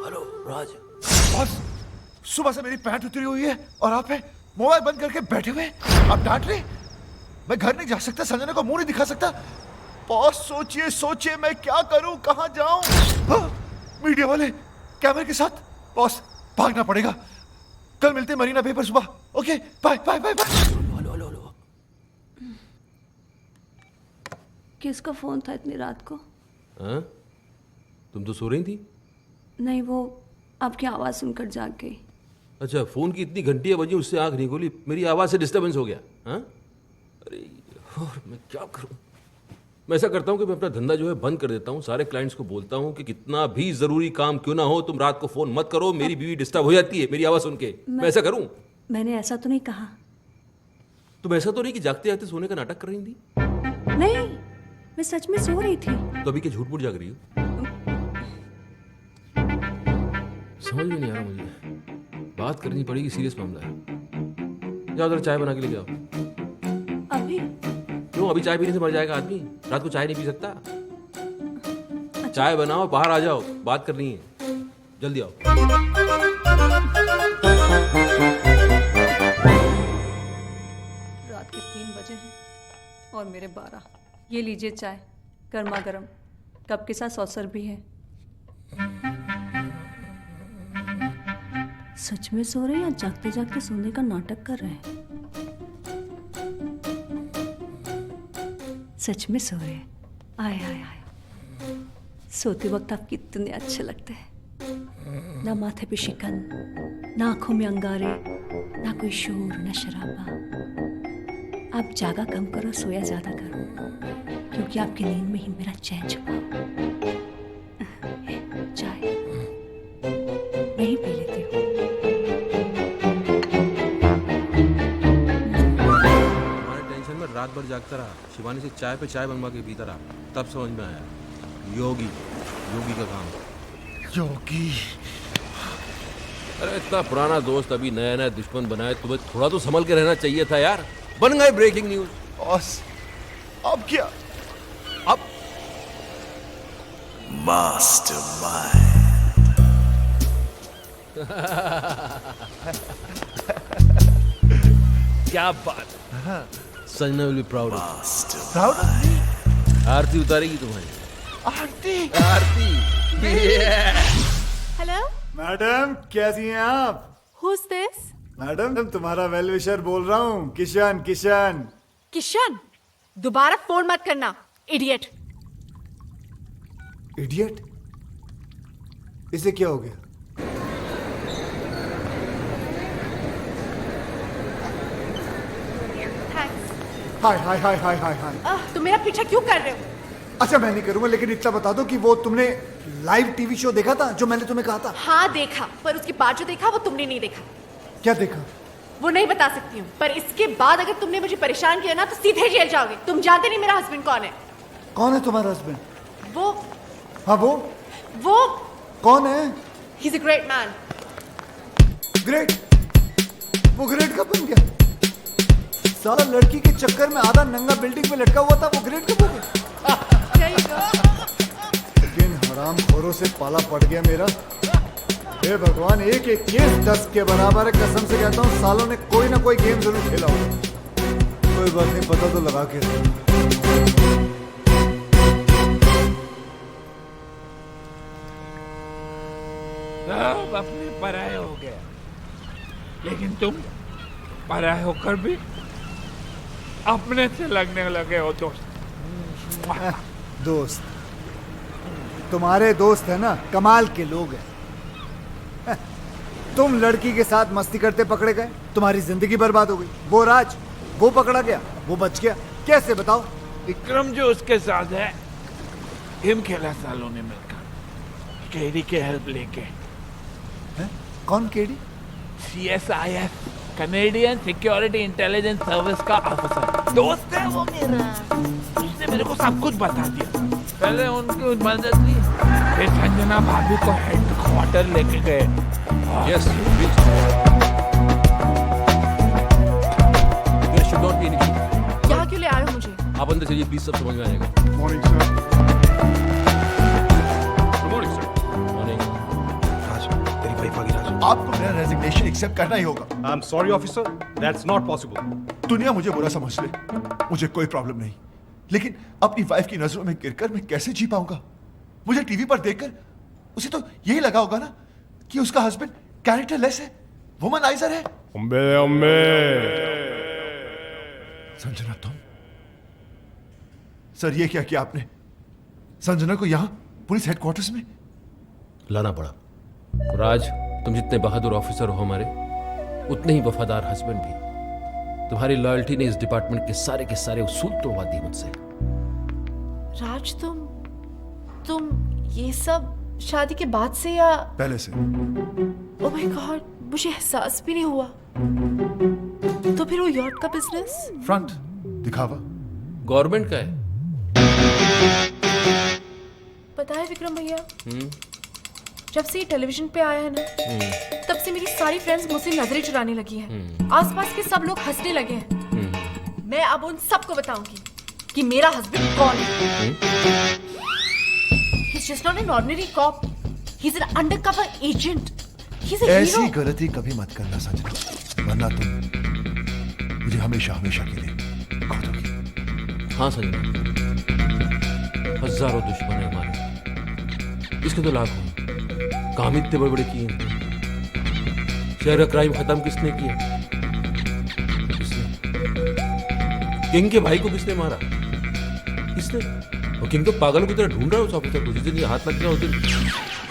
हेलो राज। बॉस, सुबह से मेरी पैंट उतरी हुई है और आप है मोबाइल बंद करके बैठे हुए। आप डांट रहे? मैं घर नहीं जा सकता, संजना को मुंह नहीं दिखा सकता। बॉस सोचिए सोचिए, मैं क्या करूं, कहां जाऊं? हाँ, मीडिया वाले कैमरे के साथ। बॉस भागना पड़ेगा। कल मिलते हैं मरीना बे पर सुबह। Okay, bye bye bye bye. Hello hello hello. किसका फोन था इतनी रात को? हाँ? तुम तो सो रही थी? नहीं, वो आपकी आवाज़ सुनकर जाग गई। अच्छा, फोन की इतनी घंटियां बजी, उससे आंख नहीं खोली, मेरी आवाज से डिस्टर्बेंस हो गया। हाँ? अरे यार, मैं क्या करूं? मैं ऐसा करता हूं कि मैं अपना धंधा जो है बंद कर देता हूं। सारे क्लाइंट्स को बोलता हूं कि कितना भी जरूरी काम क्यों ना हो, तुम रात को फोन मत करो। मेरी बीवी डिस्टर्ब हो जाती है मेरी आवाज सुन के। मैं ऐसा करूं? मैंने ऐसा तो नहीं कहा। तुम ऐसा तो नहीं कि जागते जागते सोने का नाटक कर रही थी? नहीं, मैं सच में सो रही थी। तो अभी क्या झूठ मूठ जाग रही हो? समझ में नहीं आ रहा मुझे। बात करनी पड़ेगी, सीरियस मामला है। जाओ जरा चाय बना के ले जाओ। अभी? क्यों, अभी चाय पीने से मर जाएगा आदमी? रात को चाय नहीं पी सकता। चाय बनाओ, बाहर आ जाओ, बात करनी है। जल्दी आओ। रात के 3 बजे हैं और मेरे 12। ये लीजिए चाय, गर्मा गर्म, कप के साथ सॉसर भी है। सच में सो रहे हैं या जागते जागते सोने का नाटक कर रहे हैं? सच में सो रहे हैं। आए आए आए, सोते वक्त आप कितने अच्छे लगते हैं। ना माथे पे शिकन, ना आंखों में अंगारे, ना कोई शोर, ना शराबा। आप जागा कम करो, सोया ज्यादा करो, क्योंकि आपकी नींद में ही मेरा चैन छुपा हो। चाय मैं ही पी लेती हूँ। तुम्हारे टेंशन में रात भर जागता रहा, शिवानी से चाय पे चाय बनवा के पीता रहा, तब समझ में आया योगी का काम। योगी? अरे इतना पुराना दोस्त अभी नया नया दुश्मन बनाए, तुम्हें थोड़ा तो संभल के रहना चाहिए था यार। बन गए ब्रेकिंग न्यूज। बॉस अब क्या? अब Mastermind. क्या बात। Sanjana will be proud. Proud of me? Aarti उतारेगी तुम्हारी। आरती? आरती। हेलो मैडम, कैसी हैं आप? Who is this? मैडम, तुम्हारा वेल विशर बोल रहा हूँ, किशन। किशन किशन, दोबारा फोन मत करना, इडियट। इडियट? इसे क्या हो गया? थैंक्स। हाय हाय हाय हाय हाय हाय। तुम मेरा पीछा क्यों कर रहे हो? अच्छा, मैं नहीं करूंगा, लेकिन इतना बता दो कि वो तुमने लाइव टीवी शो देखा था जो मैंने तुम्हें कहा था? हाँ देखा, पर उसके बाद जो देखा वो तुमने नहीं देखा। क्या देखा? वो नहीं बता सकती हूँ, पर इसके बाद अगर तुमने मुझे परेशान किया ना तो सीधे जेल जाओगे। तुम जानते नहीं मेरा हस्बैंड कौन है। कौन है तुम्हारा हस्बैंड? वो हाँ, वो कौन है? He is a great man. Great? वो ग्रेट कब बन गया? साला लड़की के चक्कर में आधा नंगा बिल्डिंग में लटका हुआ था, वो ग्रेट कब हो गया? लेकिन हराम खोरों से पाला पड़ गया मेरा। हे भगवान, एक एक केस 10 के बराबर है। कसम से कहता हूँ, सालों ने कोई ना कोई गेम जरूर खेला होगा। कोई बात नहीं, पता तो लगा के। अपने पराये हो गए, लेकिन तुम पराये होकर भी अपने से लगने लगे हो दोस्त। दोस्त? तुम्हारे दोस्त है ना, कमाल के लोग हैं। तुम लड़की के साथ मस्ती करते पकड़े गए, तुम्हारी जिंदगी बर्बाद हो गई। वो राज, वो पकड़ा गया, वो बच गया, कैसे बताओ? विक्रम जो उसके साथ है, हिम खेला सालों ने मिलकर, केडी के हेल्प लेके। कौन KD? CSIS, Canadian security intelligence service का ऑफिसर। दोस्त है वो मेरा, उसने मेरे को सब कुछ बता दिया। पहले उनकी मदद ली, फिर संजना भाभी को हेडक्वार्टर लेके गए। Yes, should not be anything. यहाँ क्यों ले आए हो मुझे? आप अंदर चलिए प्लीज, सब समझ में आएगा। Morning sir. Good morning sir. Morning. Raj, तेरी वाइफ आ गई राज। आपको मेरा रेजिग्नेशन एक्सेप्ट करना ही होगा। I am sorry officer, that's not possible. दुनिया मुझे बुरा समझ ले, मुझे कोई प्रॉब्लम नहीं, लेकिन अपनी वाइफ की नजरों में गिरकर मैं कैसे जी पाऊंगा? मुझे टीवी पर देखकर उसे तो यही लगा होगा ना कि उसका हस्बैंड कैरेक्टरलेस है, वुमनाइजर है। संजना, तुम? सर, ये क्या किया आपने? संजना को यहां पुलिस हेडक्वार्टर्स में लाना पड़ा। राज, तुम जितने बहादुर ऑफिसर हो हमारे, उतने ही वफादार हस्बैंड भी। तुम्हारी लॉयल्टी ने इस डिपार्टमेंट के सारे उसूल तोड़वा दिए मुझसे। राज, तुम ये सब शादी के बाद से या पहले से? ओह माय गॉड, मुझे एहसास भी नहीं हुआ। तो फिर वो यॉट का बिजनेस? फ्रंट दिखावा गवर्नमेंट का है। पता है विक्रम भैया, जब से ये टेलीविजन पे आया है ना, तब से मेरी सारी फ्रेंड्स मुझसे नजरें चुराने लगी हैं। आसपास के सब लोग हंसने लगे हैं। मैं अब उन सबको बताऊंगी कि मेरा हस्बैंड कौन है। He's just not an ordinary cop. He's an undercover agent. He's a ऐसी hero. गलती कभी मत करना संजना, वरना तुम मुझे हमेशा के लिए खो दोगी। हाँ संजना, हजारों दुश्मन है हमारे, इसके तो लाखों। काम इतने बड़े बड़े किए हैं। शहर का क्राइम खत्म किसने किया? किसने? किंग के भाई को किसने मारा? किसने? और किंग तो पागल की तरह ढूंढ रहा है उस ऑफिसर को। जिस दिन ये हाथ लग गया उस दिन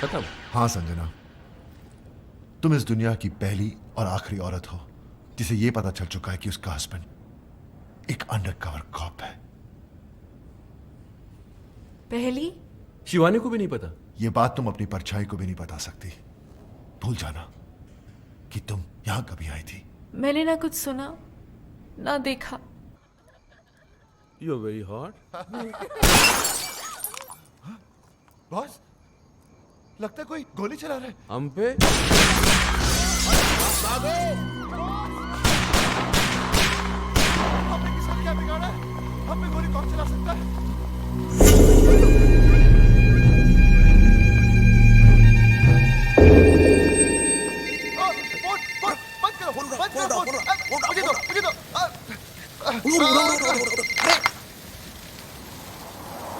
खत्म। हाँ संजना, तुम इस दुनिया की पहली और आखिरी औरत हो जिसे यह पता चल चुका है कि उसका हस्बैंड एक अंडरकवर कॉप है। पहली? शिवानी को भी नहीं पता। यह बात तुम अपनी परछाई को भी नहीं बता सकती। भूल जाना कि तुम यहां कभी आई थी। मैंने ना कुछ सुना ना देखा। You are very hot. Boss, लगता है कोई गोली चला रहा है हम पे। हमने किसका क्या बिगाड़ा है? हम पे गोली कौन चला सकता है?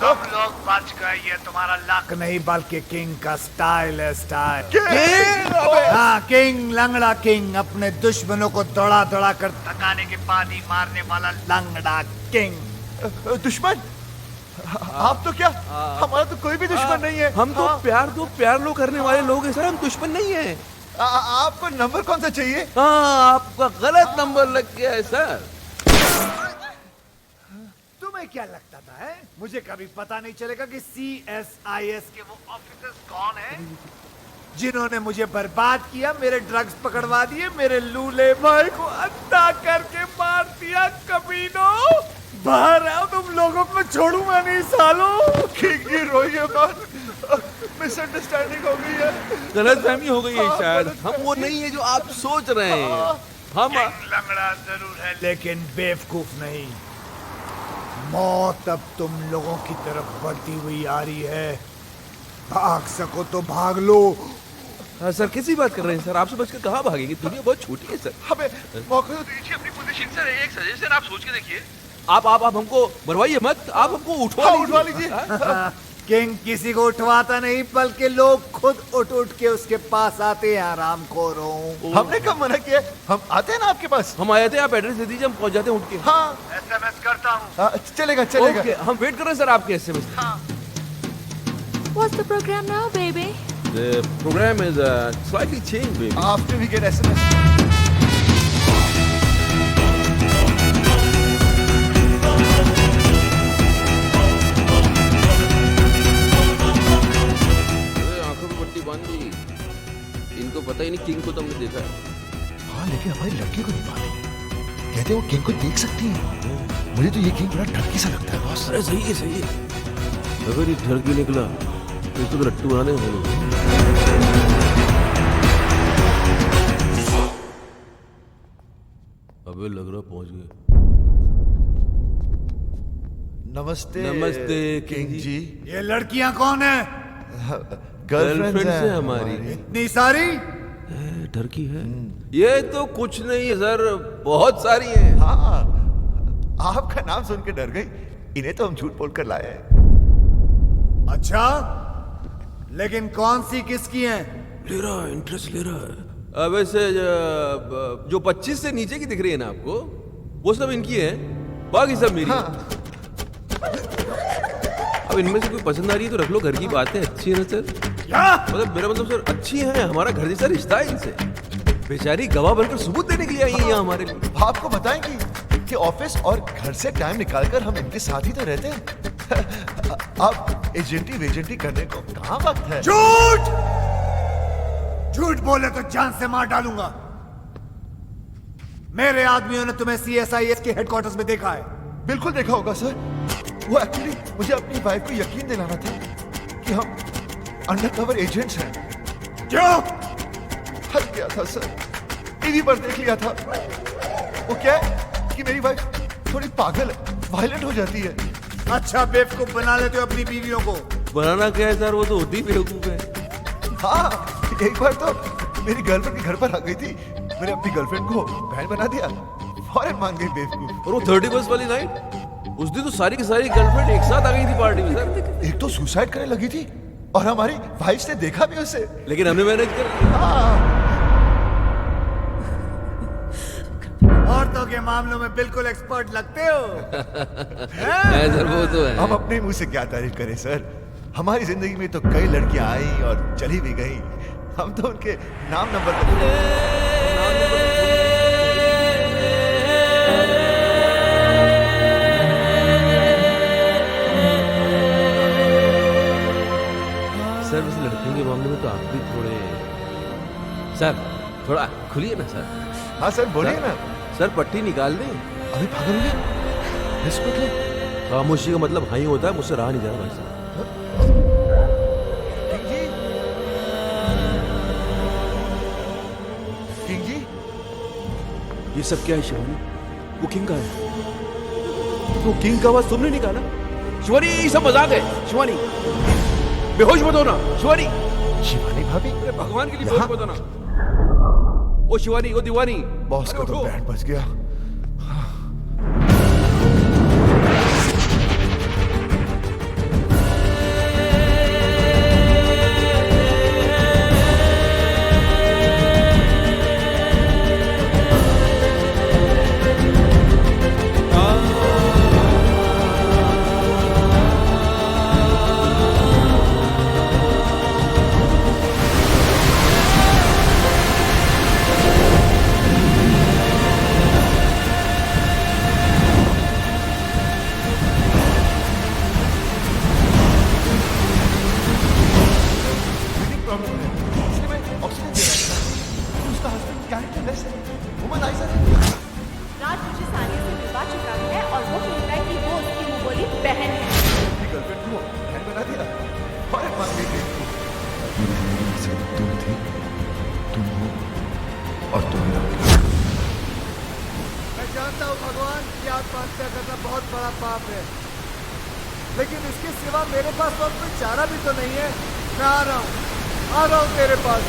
तुम लोग बच गए, ये तुम्हारा लक नहीं बल्कि किंग का स्टाइल है। स्टाइल हाँ, किंग, लंगड़ा किंग, अपने दुश्मनों को दौड़ा दौड़ा कर थकाने के बाद ही मारने वाला लंगड़ा किंग। दुश्मन? आप तो क्या, हमारा तो कोई भी दुश्मन नहीं है। हम तो प्यार लो करने वाले लोग हैं सर, हम दुश्मन नहीं है। आपको नंबर कौन सा चाहिए? हाँ, आपका गलत नंबर लग गया है सर। तुम्हें क्या लगता था है? मुझे कभी पता नहीं चलेगा कि CSIS के वो ऑफिसर्स कौन हैं जिन्होंने मुझे बर्बाद किया, मेरे ड्रग्स पकड़वा दिए, मेरे लूले भाई को अंधा करके मार दिया। कमीनों, बाहर आओ, तुम लोगों को छोड़ूंगा नहीं सालों। किंग की रोई है बात, मिसअंडरस्टैंडिंग हो गई है, गलतफहमी हो गई है शायद। हम वो नहीं है जो आप सोच रहे हैं। हम लंगड़ा जरूर है लेकिन बेवकूफ नहीं। मौत अब तुम लोगों की तरफ बढ़ती हुई आ रही है। भाग सको तो भाग लो। सर कैसी बात कर रहे हैं सर? आपसे बचकर कहाँ भागेंगे? दुनिया बहुत छोटी है सर। हमें मौका तो दीजिए अपनी पोजीशन। सर एक सजेशन आप सोच के देखिए। आप हमको मरवाइए मत, आप हमको उठवा उठवा लीजिए। किंग किसी को उठवाता नहीं, बल्कि लोग खुद उठ उठ के उसके पास आते हैं। आराम खोरों, हमने कब मना किया? हम आते हैं ना आपके पास। हम आए थे, आप एड्रेस दे दीजिए, हम पहुंच जाते हैं उठ के। हाँ, SMS करता हूँ। चलेगा चलेगा। ओके, हम वेट कर रहे हैं सर आपके SMS। What's the program now, baby? The program is slightly changed, baby. After we get SMS. आंखों में पट्टी बांध दी। इनको पता ही नहीं किंग को तो हमने देखा है। हाँ, लेकिन हमारी लड़की को नहीं मालूम। कहते वो किंग को देख सकती है। मुझे तो ये किंग बड़ा ठरकी सा लगता है बॉस। अरे सही है सही है। अगर ये ठरकी निकला तो इसको तो लट्टू बनाने होंगे। अबे लग रहा पहुंच गए। नमस्ते नमस्ते किंग जी। ये लड़कियां कौन है? गर्लफ्रेंड है हमारी। इतनी सारी? ठरकी है। ये तो कुछ नहीं है सर, बहुत सारी हैं। हाँ, आपका नाम सुन के डर गई। इन्हें तो हम झूठ बोल कर लाए हैं। अच्छा, लेकिन कौन सी किसकी हैं? ले रहा है, इंटरेस्ट ले रहा है। अब वैसे जो 25 से नीचे की दिख रही है ना आपको, वो सब इनकी है, बाकी सब मेरी। हाँ। अब इनमें से कोई पसंद आ रही है तो रख लो, घर की बात है। अच्छी है ना सर? मतलब मेरा मतलब सर अच्छी है, हमारा घर जैसा रिश्ता है इनसे। बेचारी गवाह बनकर सबूत देने के लिए आई है यहाँ हमारे लिए। आपको बताएंगी कि ऑफिस और घर से टाइम निकालकर हम इनके साथ ही तो रहते हैं। अब एजेंटी वेजेंटी करने को कहाँ वक्त है? झूठ! झूठ बोले तो जान से मार डालूंगा। मेरे आदमियों ने तुम्हें CSIS के हेडक्वार्टर्स में देखा है। बिल्कुल देखा होगा सर। वो एक्चुअली मुझे अपनी वाइफ को यकीन दिलाना था कि हम अंडरकवर एजेंट्स हैं। क्यों? हर गया था सर, टीवी पर देख लिया था। वो क्या है कि मेरी वाइफ थोड़ी पागल है, वायलेंट हो जाती है। अच्छा, बेवकूफ बना लेते हो अपनी बीवियों को। बनाना क्या है सर, वो तो होती ही बेवकूफ है। हाँ, एक बार तो मेरी गर्लफ्रेंड के घर पर आ गई थी। मैंने अपनी गर्लफ्रेंड को बहन बना दिया, फौरन मान गई बेवकूफ। और वो 31 वाली नाइट, उस दिन तो सारी की सारी गर्लफ्रेंड एक साथ आ गई थी पार्टी में सर। एक तो सुसाइड करने लगी थी और हमारी वाइफ ने देखा भी उसे, लेकिन हमने मैनेज कर लिया। औरतों के मामलों में बिल्कुल एक्सपर्ट लगते हो। है सर, वो तो है। हम अपने मुंह से क्या तारीफ करें सर। हमारी जिंदगी में तो कई लड़कियां आई और चली भी गई। हम तो उनके नाम नंबर सर वैसे लड़कियों के मामले में तो आप भी थोड़े सर, थोड़ा खुलिए ना सर। हाँ सर, बोलिए ना सर। पट्टी निकाल दें। अभी पागल हो गया? इसको मतलब खामोशी का मतलब हाँ ही होता है। मुझसे रहा नहीं जा रहा भाई साहब। किंग जी, ये सब क्या है शिवानी? वो किंग का है। वो किंग का आवाज तुमने निकाला? शिवानी, ये सब मजाक है। शिवानी, बेहोश मत होना। शिवानी, शिवानी भाभी, अरे भगवान के लिए बेहोश मत होना। ओ शिवानी, ओ दीवानी, बॉस का तो बैंड बज गया। राज मुझे सानिया से मिलवा चुका है और वो कहता है कि वो उसकी मुंह बोली बहन है। गर्लफ्रेंड को बहन बना दिया, फौरन मान गई। तुम थी, तुम हो और तुम रहोगे। मैं जानता हूँ भगवान की आत्महत्या करना बहुत बड़ा पाप है, लेकिन इसके सिवा मेरे पास और कोई चारा भी तो नहीं है। मैं आ रहा हूँ तेरे पास।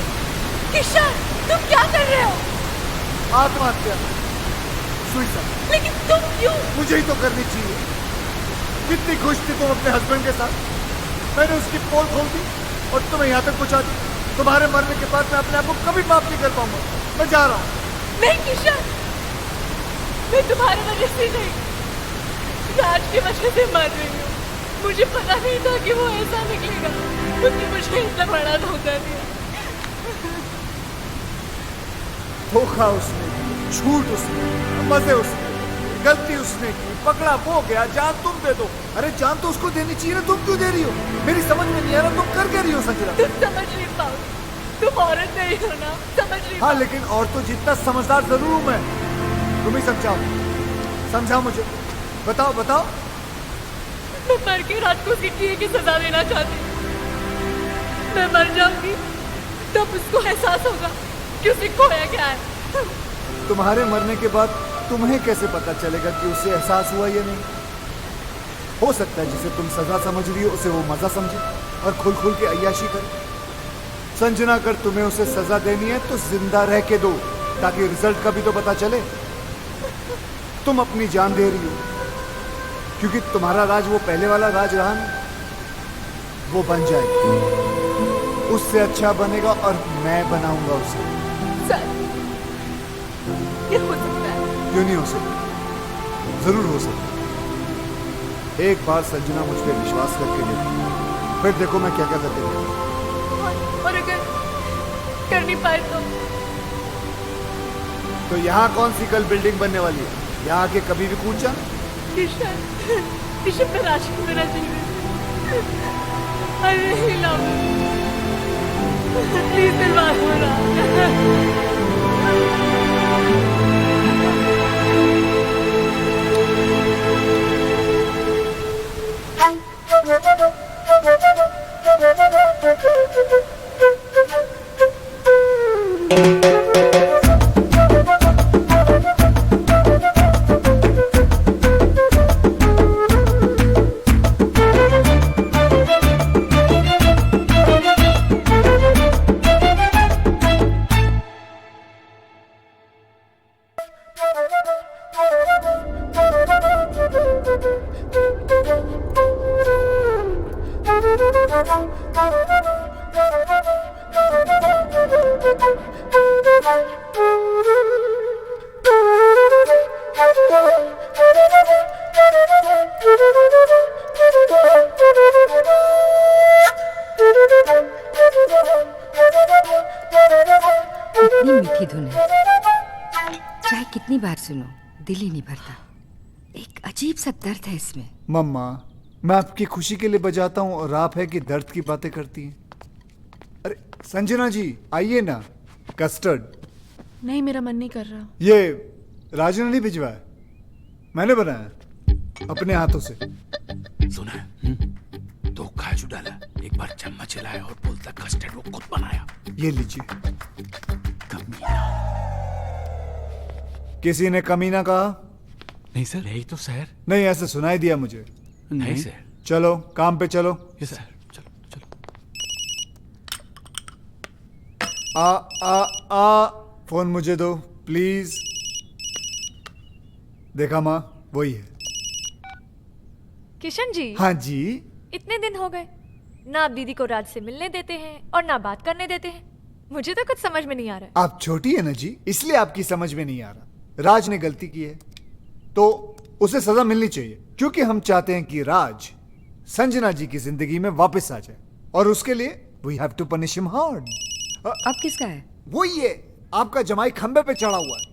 किशन, तुम क्या कर रहे हो? आत्महत्या, सुसाइड। लेकिन तुम क्यों? मुझे ही तो करनी चाहिए। कितनी खुश थी तुम अपने हस्बैंड के साथ, मैंने उसकी पोल खोल दी और तुम्हें यहाँ तक पहुँचा दी। तुम्हारे मरने के बाद मैं अपने आप को कभी माफ नहीं कर पाऊंगा। मैं जा रहा हूँ। नहीं किशन, मैं तुम्हारी वजह से नहीं, राज की वजह से मर रही हूँ। मुझे पता नहीं था कि वो ऐसा निकलेगा। उसने मुझे इतना बड़ा धोखा दिया। धोखा उसने किया, झूठ उसने किया, मजे उसने किए, गलती उसने की, पकड़ा वो गया, जान तुम दे दो। अरे जान तो उसको देनी चाहिए ना, तुम क्यों दे रही हो? मेरी समझ में नहीं आ रहा तुम कर क्या रही हो संजना? तुम समझ नहीं पाओ, तुम औरत नहीं हो ना, समझ नहीं हाँ पाओ। लेकिन और तो जितना समझदार जरूर हूं मैं। तुम ही समझाओ, समझाओ मुझे, बताओ बताओ। मैं मर के राज को उसकी किए की सजा देना चाहती हूँ। मैं मर जाऊंगी तब उसको एहसास होगा कि उसे खोया क्या है। तुम्हारे मरने के बाद तुम्हें कैसे पता चलेगा कि उसे एहसास हुआ या नहीं? हो सकता है जिसे तुम सजा समझ रही हो उसे वो मजा समझे और खुल खुल के अय्याशी करे। संजना, अगर तुम्हें उसे सजा देनी है तो जिंदा रह के दो, ताकि रिजल्ट का भी तो पता चले। तुम अपनी जान दे रही हो क्योंकि तुम्हारा राज वो पहले वाला राज रहा नहीं, वो बन जाएगा, उससे अच्छा बनेगा और मैं बनाऊंगा उसे। सर, ये हो सकता है? क्यों नहीं हो सकता? जरूर हो सकता। एक बार संजना मुझ पर विश्वास करके देखो, फिर देखो मैं क्या क्या करके देखूं। और अगर कर नहीं पाए तो यहाँ कौन सी कल बिल्डिंग बनने वाली है? यहाँ आके कभी भी कूद जा। किशन, किशन मैं राज को मेरा चाहिए। अरे हिलाओ, प्लीज दिल बात हो रहा। कितनी मीठी धुन है, चाहे कितनी बार सुनो दिल ही नहीं भरता। एक अजीब सा दर्द है इसमें। मम्मा, मैं आपकी खुशी के लिए बजाता हूँ और आप है कि दर्द की बातें करती हैं। अरे संजना जी आइए ना, कस्टर्ड। नहीं, मेरा मन नहीं कर रहा। ये राजू ने नहीं भिजवाया, मैंने बनाया अपने हाथों से। सुना है? तो काजू डाला, एक बार चम्मच हिलाया और बोलता कस्टर्ड वो खुद बनाया। ये लीजिए। किसी ने कमीना कहा? नहीं सर, यही तो सर। नहीं, ऐसे सुनाई दिया मुझे। नहीं सर। चलो काम पे चलो। यस सर, चलो चलो। आ फोन मुझे दो प्लीज। देखा माँ, वही है। किशन जी। हाँ जी। इतने दिन हो गए, ना आप दीदी को राज से मिलने देते हैं और ना बात करने देते हैं। मुझे तो कुछ समझ में नहीं आ रहा है। आप छोटी है ना जी, इसलिए आपकी समझ में नहीं आ रहा। राज ने गलती की है तो उसे सजा मिलनी चाहिए, क्योंकि हम चाहते हैं कि राज संजना जी की जिंदगी में वापस आ जाए, और उसके लिए we have to punish him hard. अब किसका है? वो ये आपका जमाई खंबे पे चढ़ा हुआ है,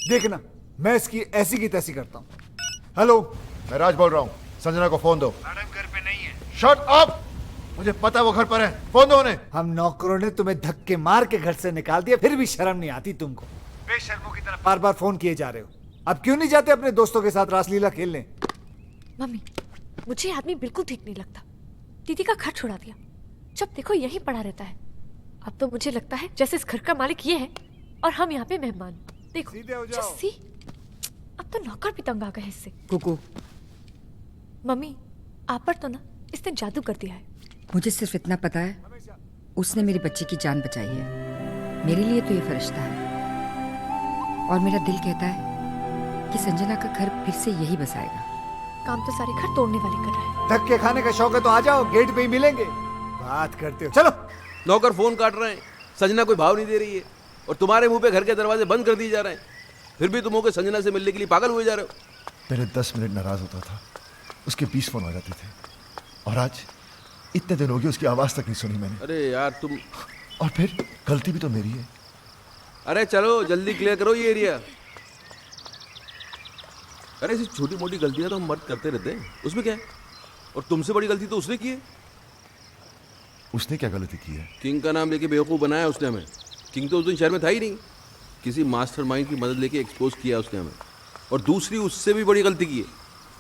देखना मैं इसकी ऐसी की तैसी करता हूँ। हेलो, मैं राज बोल रहा हूँ, संजना को फोन दो। मैडम घर पे नहीं है। शट अप, मुझे पता है वो घर पर है, फोन दो उन्हें। हम नौकरों ने तुम्हें धक्के मार के घर से निकाल दिया, फिर भी शर्म नहीं आती तुमको? बेशर्मों की तरह बार बार फोन किए जा रहे हो। अब क्यों नहीं जाते अपने दोस्तों के साथ रासलीला खेलने? मम्मी, मुझे आदमी बिल्कुल ठीक नहीं लगता। दीदी का घर छुड़ा दिया, जब देखो यहीं पड़ा रहता है। अब तो मुझे लगता है जैसे इस घर का मालिक ये है और हम यहाँ पे मेहमान। देखो सीधे हो जाओ। जस्सी, अब तो नौकर भी तंग आ गए इससे। कुकू, मम्मी, आप पर तो ना इसने जादू कर दिया है। मुझे सिर्फ इतना पता है, उसने मेरी बच्ची की जान बचाई है। मेरे लिए तो ये फरिश्ता है, और मेरा दिल कहता है कि संजना का घर फिर से यही बसाएगा। काम तो सारे घर तोड़ने वाले कर रहा है। धक्के खाने का शौक है तो आ जाओ, गेट पे ही मिलेंगे। बात करते हो, चलो। नौकर फोन काट रहे हैं, संजना कोई भाव नहीं दे रही है, और तुम्हारे मुंह पे घर के दरवाजे बंद कर दिए जा रहे हैं। फिर भी तुम होकर संजना से मिलने के लिए पागल हुए जा रहे हो। पहले 10 मिनट नाराज होता था, उसके 20 फोन आ जाते थे, और आज इतने दिन हो गए उसकी आवाज तक नहीं सुनी मैंने। अरे यार तुम, और फिर गलती भी तो मेरी है। अरे चलो जल्दी क्लियर करो ये एरिया। अरे ऐसी छोटी मोटी गलतियां तो हम मर्द करते रहते हैं, उसमें क्या है? और तुमसे बड़ी गलती तो उसने की है। उसने क्या गलती की है? किंग का नाम लेके बेवकूफ़ बनाया उसने हमें। किंग तो उस दिन शहर में था ही नहीं, किसी मास्टरमाइंड की मदद लेके एक्सपोज किया उसने हमें। और दूसरी उससे भी बड़ी गलती की है।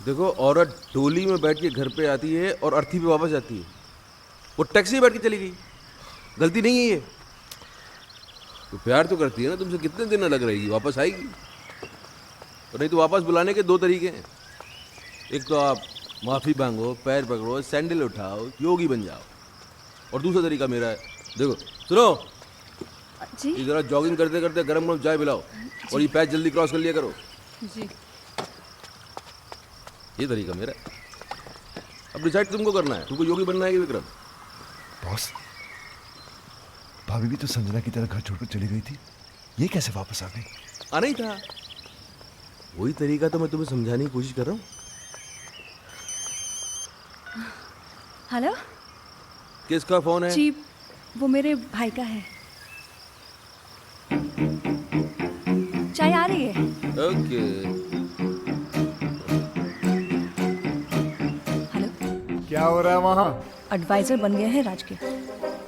देखो, औरत डोली में बैठ के घर पे आती है और अर्थी पे वापस जाती है, वो टैक्सी में बैठ के चली गई। गलती नहीं है ये। तो प्यार तो करती है ना तुमसे, कितने दिन अलग रहेगी, वापस आएगी। और नहीं तो वापस बुलाने के 2 तरीके हैं। एक तो आप माफ़ी मांगो, पैर पकड़ो, सैंडल उठाओ, योगी बन जाओ। और दूसरा तरीका मेरा है, देखो सुनो जी। इधर जॉगिंग करते करते गरम गरम चाय पिलाओ, और ये पैच जल्दी क्रॉस कर लिया करो। जी। ये तरीका मेरा है। अब डिसाइड तुमको करना है, तुमको योगी बनना है कि विक्रम। बॉस, भाभी भी तो संजना की तरह घर छोड़कर चली गई थी, ये कैसे वापस आ गई? आना ही था, वही तरीका तो मैं तुम्हें समझाने की कोशिश कर रहा हूँ। हेलो किसका फोन है? जी, वो मेरे भाई का है। चाय आ रही है। ओके। हेलो, क्या हो रहा है वहाँ? एडवाइजर बन गए हैं राज के,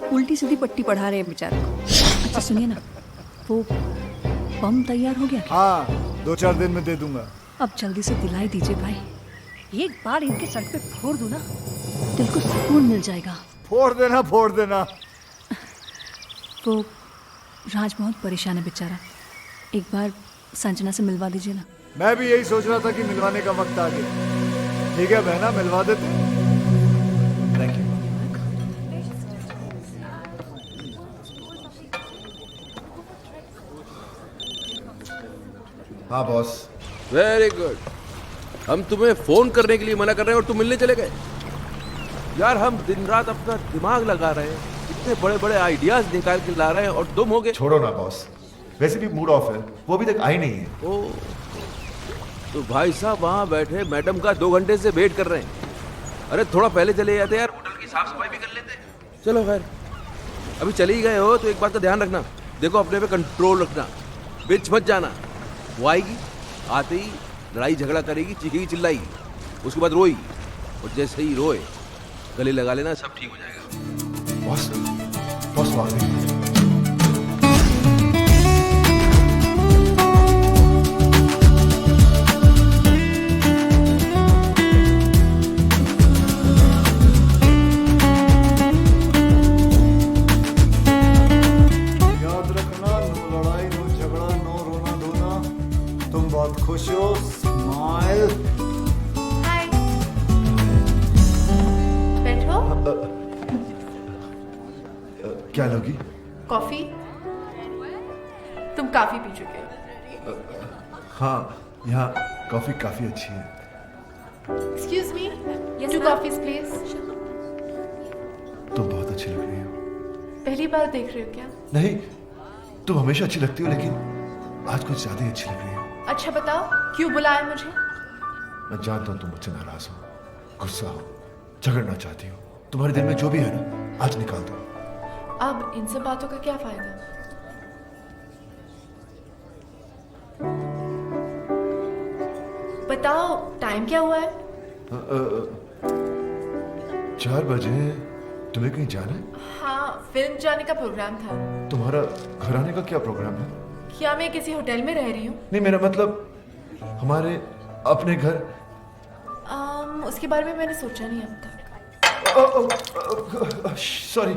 उल्टी सीधी पट्टी पढ़ा रहे हैं बेचारे को। अच्छा सुनिए ना, वो बम तैयार हो गया क्या? हाँ, 2-4 दिन में दे दूंगा। अब जल्दी से दिलाई दीजिए भाई, एक बार इनके सर पे फोड़ दूं ना, दिल को सुकून मिल जाएगा। फोड़ देना, फोड़ देना। वो राज बहुत परेशान है बेचारा, एक बार संजना से मिलवा दीजिए ना। मैं भी यही सोच रहा था कि मिलवाने का वक्त आ गया। ठीक है बहना, मिलवा देते। Thank you. हाँ बॉस। Very good. हम तुम्हें फोन करने के लिए मना कर रहे हैं और तुम मिलने चले गए। यार हम दिन रात अपना दिमाग लगा रहे हैं, इतने बड़े बड़े आइडियाज निकाल के ला रहे हैं, और तुम हो गए। छोड़ो ना बॉस, वैसे भी मूड ऑफ है, वो अभी तक आई नहीं है। ओ, तो भाई साहब वहाँ बैठे मैडम का 2 घंटे से वेट कर रहे हैं। अरे थोड़ा पहले चले जाते यार, होटल की साफ सफाई भी कर लेते। चलो खैर, अभी चले ही गए हो तो एक बात का ध्यान रखना, देखो अपने पे कंट्रोल रखना, बीच मत जाना। वो आएगी, आते ही लड़ाई झगड़ा करेगी, चीखेगी चिल्लाएगी, उसके बाद रोएगी, और जैसे ही रोए गले लगा लेना, सब ठीक हो जाएगा। बॉस, बॉस वो आ गई। याद रखना, नो लड़ाई, नो झगड़ा, नो रोना धोना। तुम बहुत खुश हो, स्माइल। हाय, बैठो। क्या लोगी? कॉफी? तुम काफी पी चुके हो। हाँ, यहाँ कॉफी काफी अच्छी है। Excuse me, Yes, 2 ma'am. Coffees please. तुम बहुत अच्छी लग रही हो। पहली बार देख रहे हो क्या? नहीं, तुम हमेशा अच्छी लगती हो, लेकिन आज कुछ ज्यादा ही अच्छी लग रही हो। अच्छा बताओ, क्यों बुलाया मुझे? मैं जानता हूँ तुम मुझसे नाराज हो, गुस्सा हो, झगड़ना चाहती हो। तुम्हारे दिल में जो भी है ना, आज निकाल दो। अब इन सब बातों का क्या फायदा? बताओ, टाइम क्या हुआ है? 4 बजे। तुम्हें कहीं जाना है? हाँ, फिल्म जाने का प्रोग्राम था। तुम्हारा घर आने का क्या प्रोग्राम है? क्या मैं किसी होटल में रह रही हूँ? नहीं, मेरा मतलब हमारे अपने घर। उसके बारे में मैंने सोचा नहीं अब तक। सॉरी,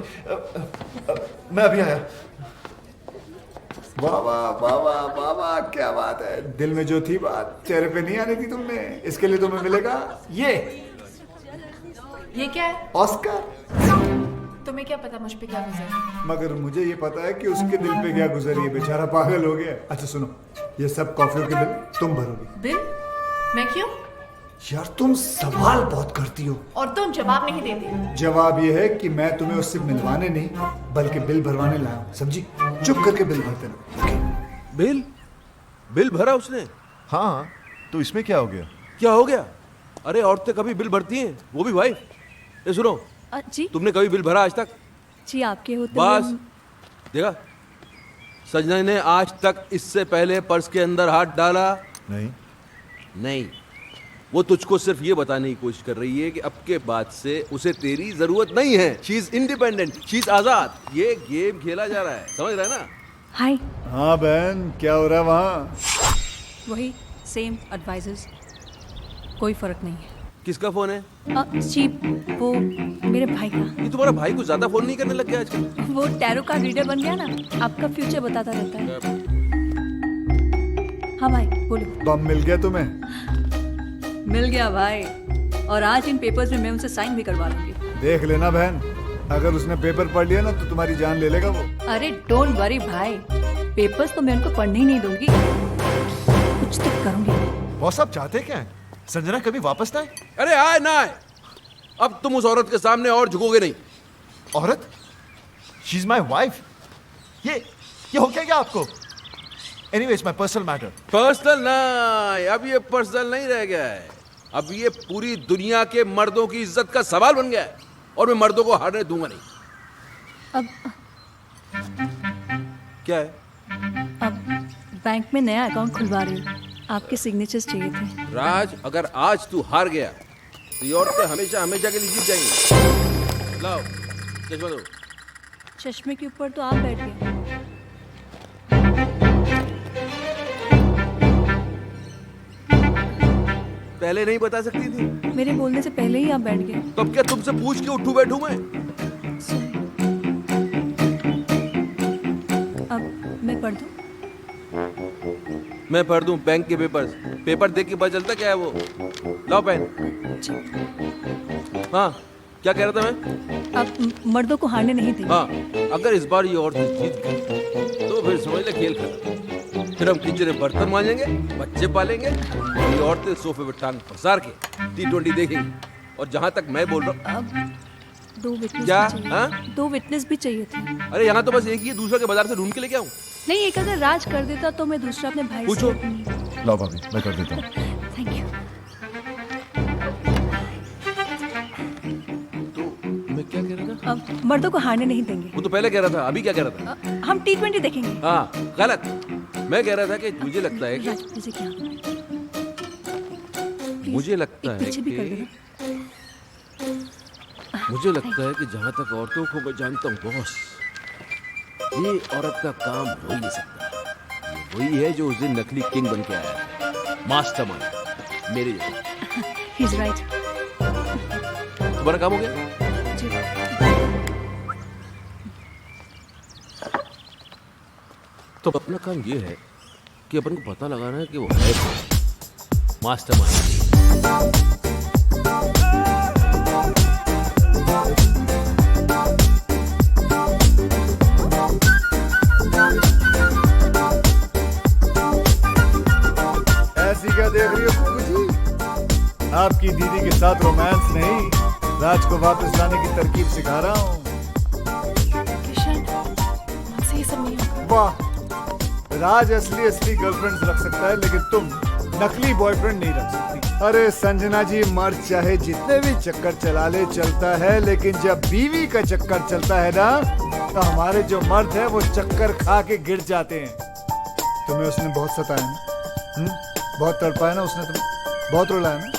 मैं अभी आया। बाबा बाबा बाबा, क्या बात है। दिल में जो थी बात चेहरे पे नहीं आने दी तुमने, इसके लिए तुम्हें मिलेगा ये क्या है? ऑस्कर। तुम्हें क्या पता मुझ पे क्या गुजरा? मगर मुझे ये पता है कि उसके दिल पे क्या गुजरी है, बेचारा पागल हो गया। अच्छा सुनो, ये सब कॉफियों के बिल तुम भरोगी। बिल? मैं क्यों? यार तुम सवाल बहुत करती हो। और तुम जवाब नहीं देते। जवाब ये है कि मैं तुम्हें उससे मिलवाने नहीं बल्कि बिल भरवाने लाया हूं, समझी? चुप करके बिल भर देना। बिल भरा उसने? हाँ, तो इसमें क्या हो गया? क्या हो गया? अरे औरतें कभी बिल भरती हैं, वो भी वाइफ। ये सुनो, जी तुमने कभी बिल भरा आज तक? जी आपके होते बस देखा, संजना ने आज तक इससे पहले पर्स के अंदर हाथ डाला नहीं। वो तुझको सिर्फ ये बताने की कोशिश कर रही है कि अब के बाद से उसे तेरी जरूरत नहीं है। She is independent, she is आजाद। ये गेम खेला जा रहा है, समझ रहा है ना? हाय। हाँ बहन, क्या हो रहा है वहाँ? वही सेम एडवाइजर्स, कोई फर्क नहीं है। किसका फोन है? जी वो मेरे भाई का। ये तुम्हारा भाई कुछ ज्यादा फोन नहीं करने लग गया आजकल? वो टैरो का रीडर बन गया ना, आपका फ्यूचर बताता रहता है। हाँ भाई बोलो। बम मिल गया तुम्हें? मिल गया भाई, और आज इन पेपर्स में मैं उनसे साइन भी करवा लूंगी। देख लेना बहन, अगर उसने पेपर पढ़ लिया ना तो तुम्हारी जान ले लेगा वो। अरे डोंट वरी भाई, पेपर्स तो मैं उनको पढ़ने ही नहीं दूंगी, कुछ तो करूंगी। बॉस आप चाहते क्या है? संजना कभी वापस ना आए? अरे आए ना आए, अब तुम उस औरत के सामने और झुकोगे नहीं। औरत? She is my wife. ये हो क्या आपको? Anyways my personal matter. Personal नहीं, अब ये पर्सनल नहीं रह गया है, अब ये पूरी दुनिया के मर्दों की इज्जत का सवाल बन गया है, और मैं मर्दों को हारने दूंगा नहीं। अब क्या है? अब बैंक में नया अकाउंट खुलवा रही हूँ, आपके सिग्नेचर्स चाहिए थे। राज, अगर आज तू हार गया तो ये औरतें हमेशा हमेशा के लिए जीत जाएंगी। लाओ चश्मा दो। चश्मे के ऊपर तो आप बैठ गए। पहले नहीं बता सकती थी? मेरे बोलने से पहले ही आप बैठ गए। तो अब क्या तुमसे पूछ के उठूं बैठूं मैं? अब मैं पढ़ दूं? मैं पढ़ दूं बैंक के पेपर देख के पता चलता क्या है वो। लाओ पेन। हाँ, क्या कह रहा था मैं? अब मर्दों को हारने नहीं देंगे। हाँ, अगर इस बार ये औरतें जीत गई तो फिर समझ ले खेल खत्म। फिर हम किचन में बर्तन मांजेंगे, बच्चे पालेंगे, ये औरतें सोफे पे टांग पसार के T20 देखेंगी। और जहाँ तक मैं बोल रहा हूँ, अब 2 विटनेस क्या? भी चाहिए। हाँ? 2 विटनेस भी चाहिए थे। अरे यहाँ तो बस एक ही है, दूसरा के बाजार से ढूंढ के लेके आऊँ? नहीं, एक अगर राज कर देता तो मैं दूसरा अपने भाई पूछो। से। लो भाभी, मैं कर देता हूँ। Thank you. मैं क्या कह रहा था? अब मर्दों को हारने नहीं देंगे। वो तो पहले कह रहा था, अभी क्या कह रहा था? हम T20 देखेंगे। हाँ, गलत। मैं कह रहा था कि मुझे लगता है कि राज, मुझे क्या? मुझे लगता है पीछे भी कर कि देना। मुझे लगता है कि जहाँ तक औरतों को मैं जानता हूँ बॉस, ये औरत का काम हो ही नहीं सकता। ये वही है जो उस दिन नकली किंग बन के आया है, मास्टरमाइंड मेरे जैसा। He's right। तुम्हारा काम हो गया? जी। तो अपना काम ये है कि अपन को पता लगाना है कि वो है कौन, मास्टरमाइंड। ऐसी क्या देख रही हो कुकू जी? आपकी दीदी के साथ रोमांस नहीं, राज को वापस लाने की तरकीब सिखा रहा हूँ। किशन, मुझसे ये सब नहीं होगा। वाह, राज असली गर्लफ्रेंड्स रख सकता है लेकिन तुम नकली बॉयफ्रेंड नहीं रख सकती। अरे संजना जी, मर्द चाहे जितने भी चक्कर चला ले चलता है, लेकिन जब बीवी का चक्कर चलता है ना तो हमारे जो मर्द है वो चक्कर खा के गिर जाते हैं। तुम्हें उसने बहुत सताया ना? बहुत तड़पाया ना उसने तुम्हें? बहुत रुलाया ना?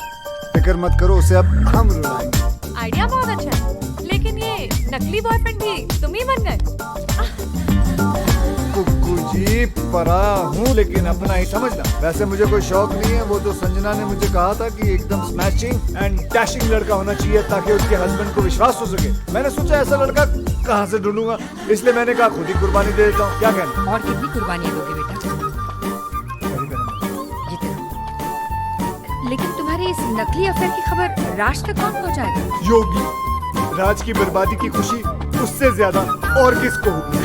फिक्र मत करो, उसे अब हम रुलाएंगे। आइडिया बहुत अच्छा है, लेकिन ये नकली बॉयफ्रेंड भी तुम ही बन गए। कुकू जी, पराया हूँ लेकिन अपना ही समझना। वैसे मुझे कोई शौक नहीं है, वो तो संजना ने मुझे कहा था कि एकदम स्मैशिंग एंड डैशिंग लड़का होना चाहिए ताकि उसके हस्बैंड को विश्वास हो सके। मैंने सोचा ऐसा लड़का कहाँ से ढूंढूंगा, इसलिए मैंने कहा खुद ही कुर्बानी दे देता हूँ। क्या कहना? और कितनी कुर्बानियां दोगे बेटा? लेकिन तुम्हारी इस नकली अफेयर की खबर राज तक कौन पहुंचाएगा? योगी, राज की बर्बादी की खुशी उससे ज्यादा और किसको होगी?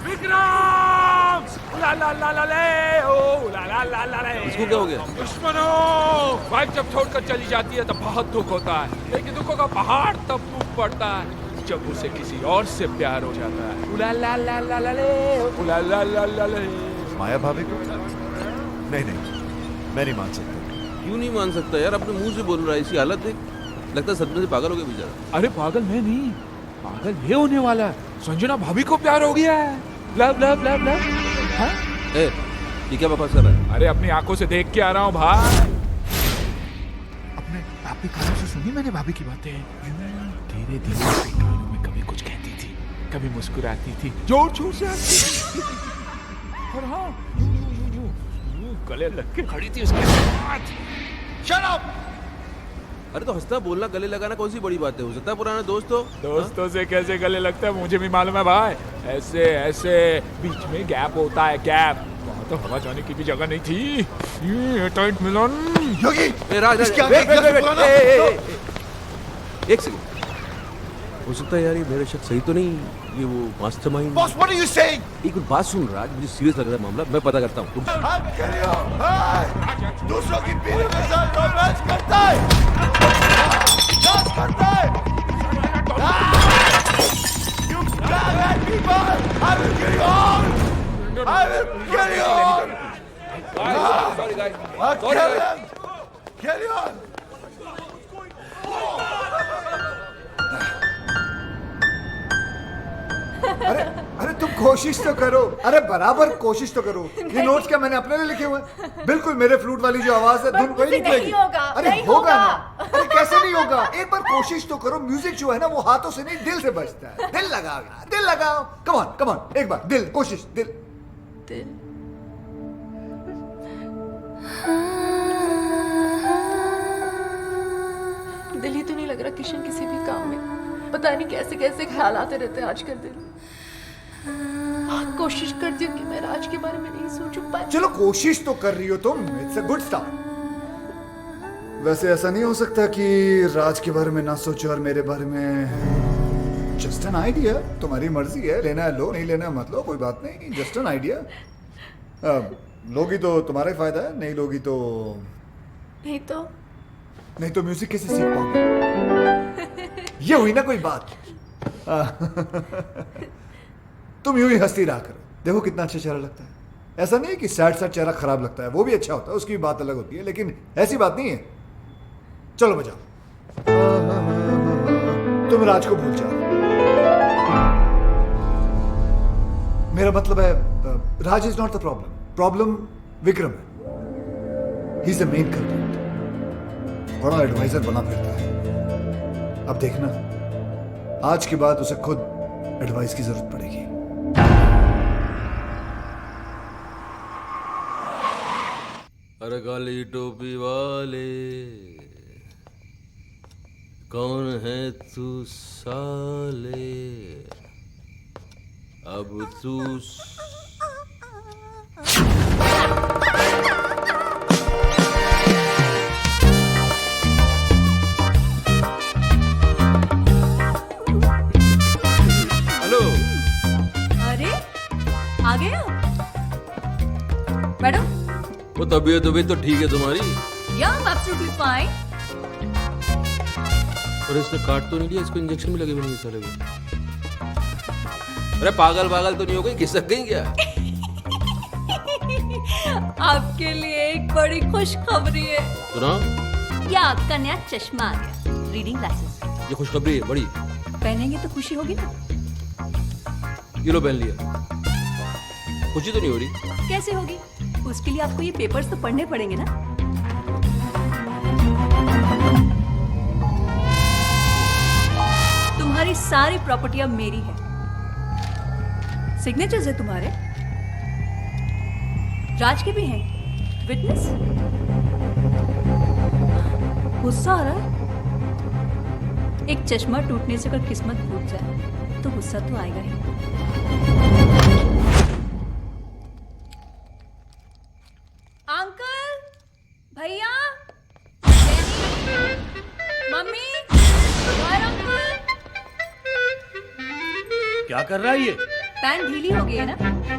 विक्रम! ला ला ला ला ले, ओ ला ला ला ला ला ला इसको क्या हो गया? दुश्मनों, वाइफ जब छोड़कर चली जाती है तो बहुत दुख होता है, लेकिन दुखों का पहाड़ तब टूट पड़ता है जब उसे किसी और से प्यार हो जाता है। उला ला ला ला ला ले, उला ला ला ला ले। माया भाभी को? नहीं नहीं, मैं नहीं मान सकता। क्यों नहीं मान सकता यार? अपने मुंह से बोल रहा है, इसी हालत देख, लगता है सदमे से पागल हो गया बेचारा। अरे पागल मैं नहीं, पागल ये होने वाला है। संजना भाभी को प्यार हो गया है। Love love love love. हाँ? ए, ये क्या बकवास कर रहा है? अरे अपनी आंखों से देख के आ रहा हूँ भाई। अपने आपके कानों से सुनी मैंने भाभी की बातें। तेरे दिल में कभी कुछ कहती थी, कभी मुस्कुराती थी, जोर जोर से हंसती थी। और हाँ, यूं गले लग के खड़ी थी उसके साथ। Shut up! अरे तो हंसना बोलना गले लगाना कौन सी बड़ी बात है? हो सकता है पुराना दोस्त हो। दोस्तों से कैसे गले लगता है मुझे भी मालूम है भाई। ऐसे ऐसे बीच में गैप होता है, गैप। वहाँ तो हवा जाने की भी जगह नहीं थी। ये टाइट मिलन। योगी, राज इसके आगे एक लफ्ज़ बोला ना। एक सेकंड, हो सकता है यार ये मेरा शक सही तो नहीं, ये वो mastermind. Boss, what are you saying? एक मिनट बात सुन राज, मुझे सीरियस लग रहा है मामला, मैं पता करता हूँ। हम करियो, हाय, दूसरों की बीवी के साथ रोमांस करता है, डांस करता है। You bad people, I will kill you all. I will kill you all. Sorry guys. Kill them. Kill you all. अरे अरे तुम कोशिश तो करो, अरे बराबर कोशिश तो करो। ये नोट्स क्या मैंने अपने लिए लिखे हुए हैं? बिल्कुल मेरे फ्लूट वाली जो आवाज है धुन वही निकलेगी। नहीं होगा, अरे नहीं होगा होगा। ना। अरे कैसे नहीं होगा? एक बार कोशिश तो करो। म्यूजिक जो है ना वो हाथों से नहीं दिल से बजता है। दिल लगाओ यार, दिल लगाओ। कम ऑन एक बार दिल, कोशिश दिल। दिल ही तो नहीं लग रहा किशन किसी भी काम में। पता नहीं कैसे कैसे ख्याल आते रहते हैं आजकल दिल में। बहुत कोशिश करती हूँ कि मैं राज के बारे में नहीं सोचूं, पर चलो कोशिश तो कर रही हो तुम। It's a good start. वैसे ऐसा नहीं हो सकता कि राज के बारे में ना सोचो और मेरे बारे में। जस्ट एन आइडिया, तुम्हारी मर्जी है, लेना है लो, नहीं लेना है मत लो, कोई बात नहीं। Just an idea. लोगी तो तुम्हारा ही फायदा है, नहीं लोगी तो नहीं तो म्यूजिक कैसे सीख पाओगे? ये हुई ना कोई बात। तुम यूं ही हंसती रहा करो, देखो कितना अच्छा चेहरा लगता है। ऐसा नहीं है कि सैड सैड चेहरा खराब लगता है, वो भी अच्छा होता है, उसकी भी बात अलग होती है, लेकिन ऐसी बात नहीं है। चलो बजाओ। तुम राज को भूल जाओ। मेरा मतलब है Raj is not the problem Vikram है। He is the main culprit. बड़ा एडवाइजर बना फिरता है। अब देखना, आज के बाद उसे खुद एडवाइस की जरूरत पड़ेगी। अरे काली टोपी वाले, कौन है तू साले? अब तू हेलो। अरे आ गए हो? बैठो। वो तबीयत तो ठीक है तुम्हारी? या एब्सोल्युटली फाइन। और इसने काट तो नहीं लिया? इसको इंजेक्शन भी लगे हुए नहीं साले को। अरे पागल तो नहीं हो गई? खिसक गई क्या? आपके लिए एक बड़ी खुशखबरी है। सुनाओ। या आपका नया चश्मा आ गया, रीडिंग ग्लासेस। ये खुशखबरी है बड़ी। पहनेंगे तो खुशी होगी ना? ये लो पहन लिया। खुशी तो नहीं हो रही? कैसे होगी? उसके लिए आपको ये पेपर्स तो पढ़ने पड़ेंगे ना। तुम्हारी सारी प्रॉपर्टी अब मेरी है। सिग्नेचर्स है तुम्हारे, राज के भी हैं। विटनेस? गुस्सा आ रहा है? एक चश्मा टूटने से अगर किस्मत फूट जाए तो गुस्सा तो आएगा ही। अंकल, भैया, मम्मी, अंकल। क्या कर रहा है ये? पैंट ढीली हो गई है ना,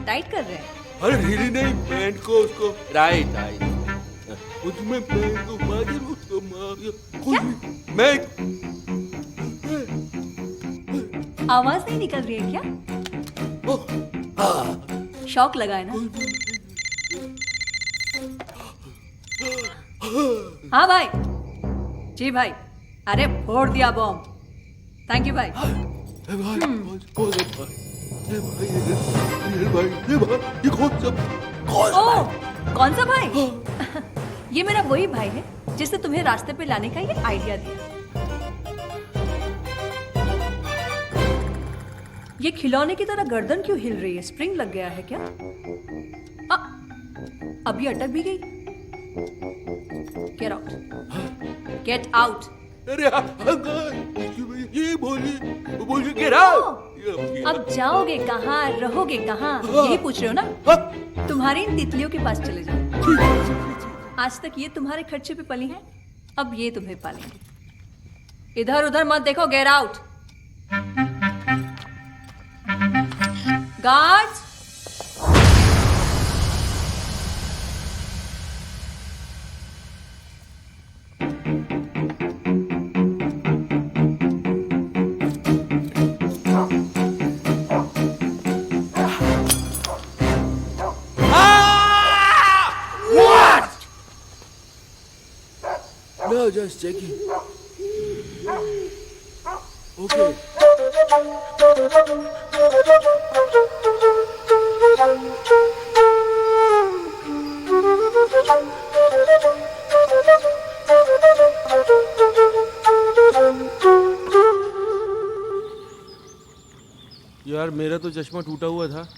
टाइट कर रहे हैं। अरे ढीली नहीं, पैंट को उसको राइट राइट, उसमें पैंट को मार उसको मार। मैं आवाज नहीं निकल रही है क्या? शौक लगा है ना? हाँ भाई, जी भाई, अरे फोड़ दिया बॉम्ब। थैंक यू भाई। कौन सा भाई? ये मेरा वही भाई है जिसने तुम्हें रास्ते पे लाने का ये आइडिया दिया। ये खिलौने की तरह गर्दन क्यों हिल रही है? स्प्रिंग लग गया है क्या? अभी अटक भी गई। Get out, get out. अरे ये बोली गेट आउट। अब जाओगे कहाँ, रहोगे कहाँ, यही पूछ रहे हो ना? तुम्हारी इन तितलियों के पास चले जाओ। आज तक ये तुम्हारे खर्चे पे पली हैं, अब ये तुम्हें पालेंगे। इधर उधर मत देखो, get out. Guards, No, just checking. Okay. यार मेरा तो चश्मा टूटा हुआ था,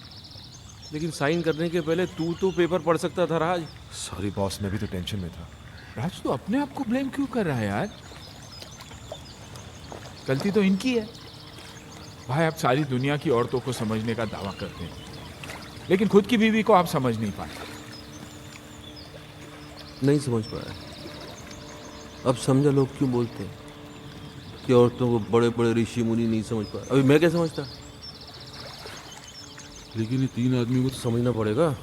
लेकिन साइन करने के पहले तू तो पेपर पढ़ सकता था राज। सॉरी बॉस, मैं भी तो टेंशन में था। राज तो अपने आप को ब्लेम क्यों कर रहा है यार? गलती तो इनकी है। भाई आप सारी दुनिया की औरतों को समझने का दावा करते हैं, लेकिन खुद की बीवी को आप समझ नहीं पाए। नहीं समझ पाया। अब समझा लोग क्यों बोलते हैं कि औरतों को बड़े बड़े ऋषि मुनि नहीं समझ पाए। अभी मैं क्या समझता, लेकिन ये तीन आदमी को तो समझना पड़ेगा।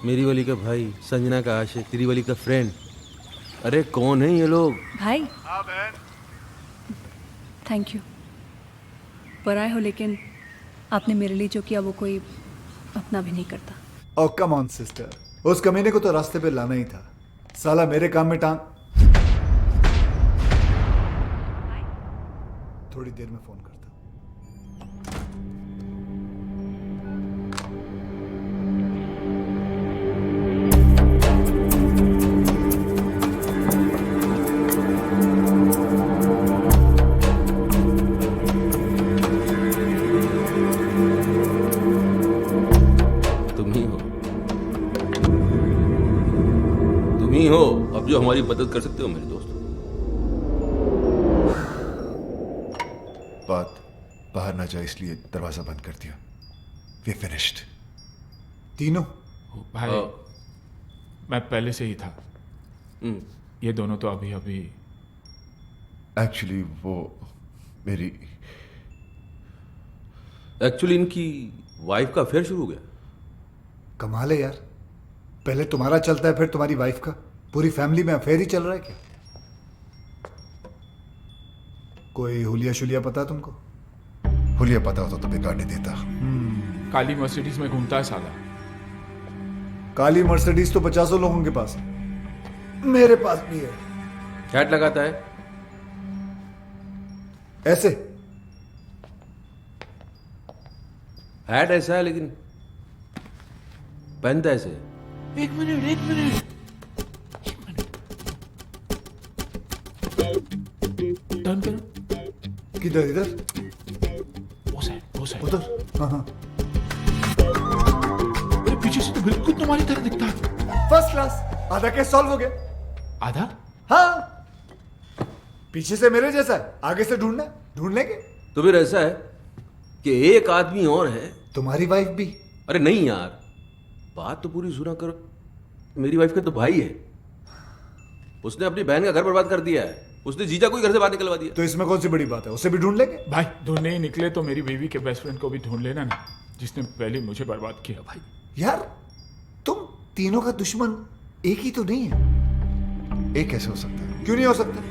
मेरी वाली का भाई, संजना का आशिक, तेरी वाली का फ्रेंड। अरे कौन है ये लोग? भाई हाँ बहन, थैंक यू। पराए हो, लेकिन आपने मेरे लिए जो किया वो कोई अपना भी नहीं करता। ओ कम ऑन सिस्टर, उस कमीने को तो रास्ते पे लाना ही था। साला मेरे काम में टांग। थोड़ी देर में फोन करता हूं। हो अब जो हमारी मदद कर सकते हो मेरे दोस्त। बात बाहर ना जाए इसलिए दरवाजा बंद कर दिया। We finished. तीनों भाई मैं पहले से ही था। ये दोनों तो अभी अभी एक्चुअली वो मेरी इनकी वाइफ का अफेयर शुरू हो गया। कमाल है यार, पहले तुम्हारा चलता है फिर तुम्हारी वाइफ का। पूरी फैमिली में अफेयर ही चल रहा है क्या? कोई हुलिया शुलिया पता तुमको? हुलिया पता होता तो बेकार नहीं देता। काली मर्सिडीज में घूमता है साला। काली मर्सिडीज तो 50 लोगों के पास है, मेरे पास भी है। हैट लगाता है ऐसे। हैट ऐसा है लेकिन पहनता ऐसे। एक मिनट टर्न करो। किधर? इधर? वो साइड उधर। हाँ। अरे पीछे से तो बिल्कुल तुम्हारी तरह दिखता है। First class. आधा केस सॉल्व हो गया। आधा? हाँ, पीछे से मेरे जैसा है, आगे से ढूंढ लेंगे। तो फिर ऐसा है कि एक आदमी और है। तुम्हारी वाइफ भी? अरे नहीं यार, बात तो पूरी सुना करो। मेरी वाइफ का तो भाई है, उसने अपनी बहन का घर बर्बाद कर दिया है। उसने जीजा को ही घर से बाहर निकलवा दिया। तो इसमें कौन सी बड़ी बात है? उसे भी ढूंढ लेंगे। भाई ढूंढने ही निकले तो मेरी बीवी के बेस्ट फ्रेंड को भी ढूंढ लेना ना, जिसने पहले मुझे बर्बाद किया। भाई यार तुम तीनों का दुश्मन एक ही तो नहीं है। एक कैसे हो सकता है? क्यों नहीं हो सकता?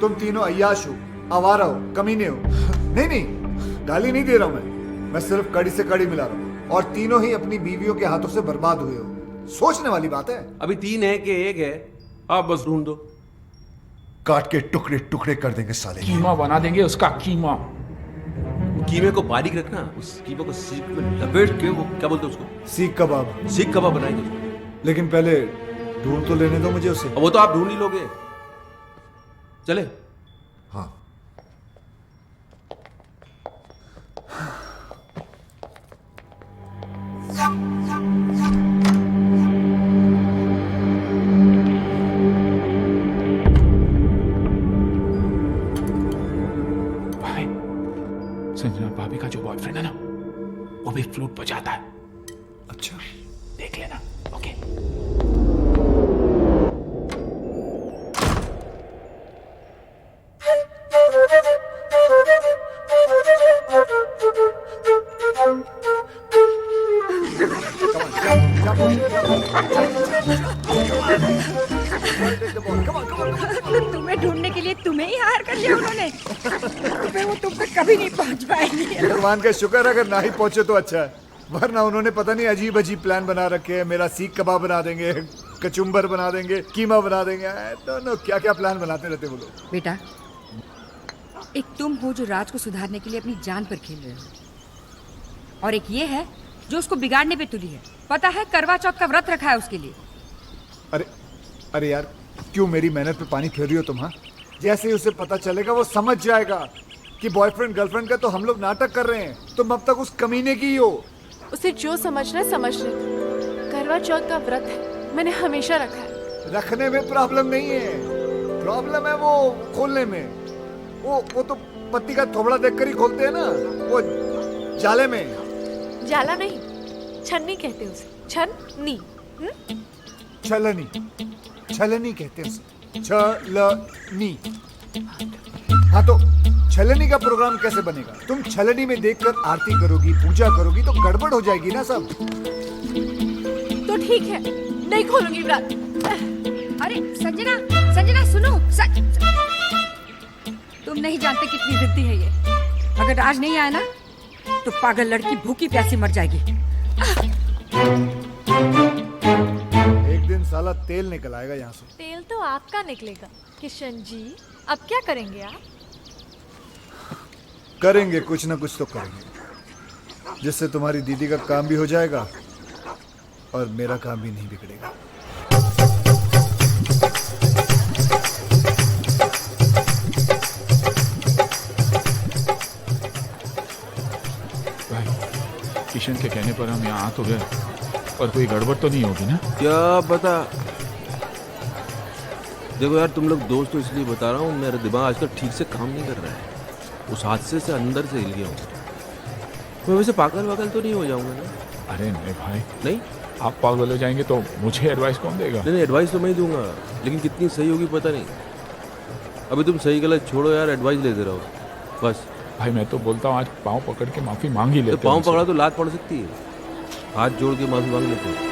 तुम तीनों अय्याश हो, आवारा हो, कमीने हो। नहीं नहीं, गाली नहीं दे रहा हूं मैं सिर्फ कड़ी से कड़ी मिला रहा हूं। और तीनों ही अपनी बीवियों के हाथों से बर्बाद हुए हो। सोचने वाली बात है। अभी 3 है कि 1 है, आप बस ढूंढ दो। काट के टुकड़े टुकड़े कर देंगे साले। कीमा बना देंगे उसका कीमा। कीमे को बारीक रखना, उस कीमे को सीख में लपेट के, वो क्या बोलते हैं उसको, सीख कबाब। सीख कबाब बनाएंगे उसको। लेकिन पहले ढूंढ तो लेने दो मुझे उसे। वो तो आप ढूंढ ही लोगे। चले। हाँ। भाई, संजना भाभी का जो बॉयफ्रेंड है ना, वो भी फ्लूट बजाता है। अच्छा, देख लेना। ओके। तुम्हें ढूंढने के लिए तुम्हें ही हायर कर लिया उन्होंने। फिर वो तुम तक कभी नहीं पहुंच पाएंगे। भगवान का शुक्र, अगर ना ही पहुंचे तो अच्छा है, वरना उन्होंने पता नहीं अजीब अजीब प्लान बना रखे हैं। मेरा सीख कबाब बना देंगे, कचुम्बर बना देंगे, कीमा बना देंगे। दोनों क्या क्या प्लान बनाते रहते वो लोग। बेटा, एक तुम हो जो राज को सुधारने के लिए अपनी जान पर खेल रहे हो, और एक ये है जो उसको बिगाड़ने पे तुली है। पता है, करवा चौथ का व्रत रखा है उसके लिए। अरे अरे यार, क्यों मेरी मेहनत पे पानी फेर रही हो तुम? हाँ, जैसे ही उसे पता चलेगा वो समझ जाएगा कि बॉयफ्रेंड गर्लफ्रेंड का तो हम लोग नाटक कर रहे हैं। तुम अब तक उस कमीने की ही हो। उसे जो समझना है समझ ले। करवा चौथ का व्रत है, मैंने हमेशा रखा है। रखने में प्रॉब्लम नहीं है, प्रॉब्लम है वो खोलने में। वो तो पत्ती का थोबड़ा देखकर ही खोलते हैं ना, वो जाले में। जाला नहीं, छन्नी कहते उसे। छन्नी। छलनी, छलनी कहते हैं उसे। छलनी। हाँ, तो छलनी का प्रोग्राम कैसे बनेगा? तुम छलनी में देखकर आरती करोगी, पूजा करोगी तो गड़बड़ हो जाएगी ना सब। तो ठीक है, नहीं खोलूंगी व्रत। अरे संजना, संजना सुनो। तुम नहीं जानते कितनी जिद्दी है ये। अगर राज नहीं आया ना, तो पागल लड़की भूखी प्यासी मर जाएगी। एक दिन साला तेल निकल आएगा यहाँ से। तेल तो आपका निकलेगा किशन जी। अब क्या करेंगे आप? करेंगे कुछ ना कुछ तो करेंगे, जिससे तुम्हारी दीदी का काम भी हो जाएगा और मेरा काम भी नहीं बिगड़ेगा। भाई, किशन के कहने पर हम यहाँ आ तो गए, पर कोई गड़बड़ तो नहीं होगी ना? क्या पता। देखो यार, तुम लोग दोस्त तो इसलिए बता रहा हूँ, मेरा दिमाग आजकल ठीक से काम नहीं कर रहा है। उस हादसे से अंदर से हिल गया हूँ। मैं वैसे पागल वागल तो नहीं हो जाऊंगा ना? अरे नहीं भाई, नहीं। आप पागल हो जाएंगे तो मुझे एडवाइस कौन देगा? नहीं, एडवाइस तो मैं ही दूंगा, लेकिन कितनी सही होगी पता नहीं। अभी तुम सही गलत छोड़ो यार, एडवाइस लेते रहो बस। भाई मैं तो बोलता हूँ आज पाँव पकड़ के माफी मांग ही लेते। तो पाँव पकड़ा तो लात पड़ सकती है, हाथ जोड़ के माफी मांग लेते हैं।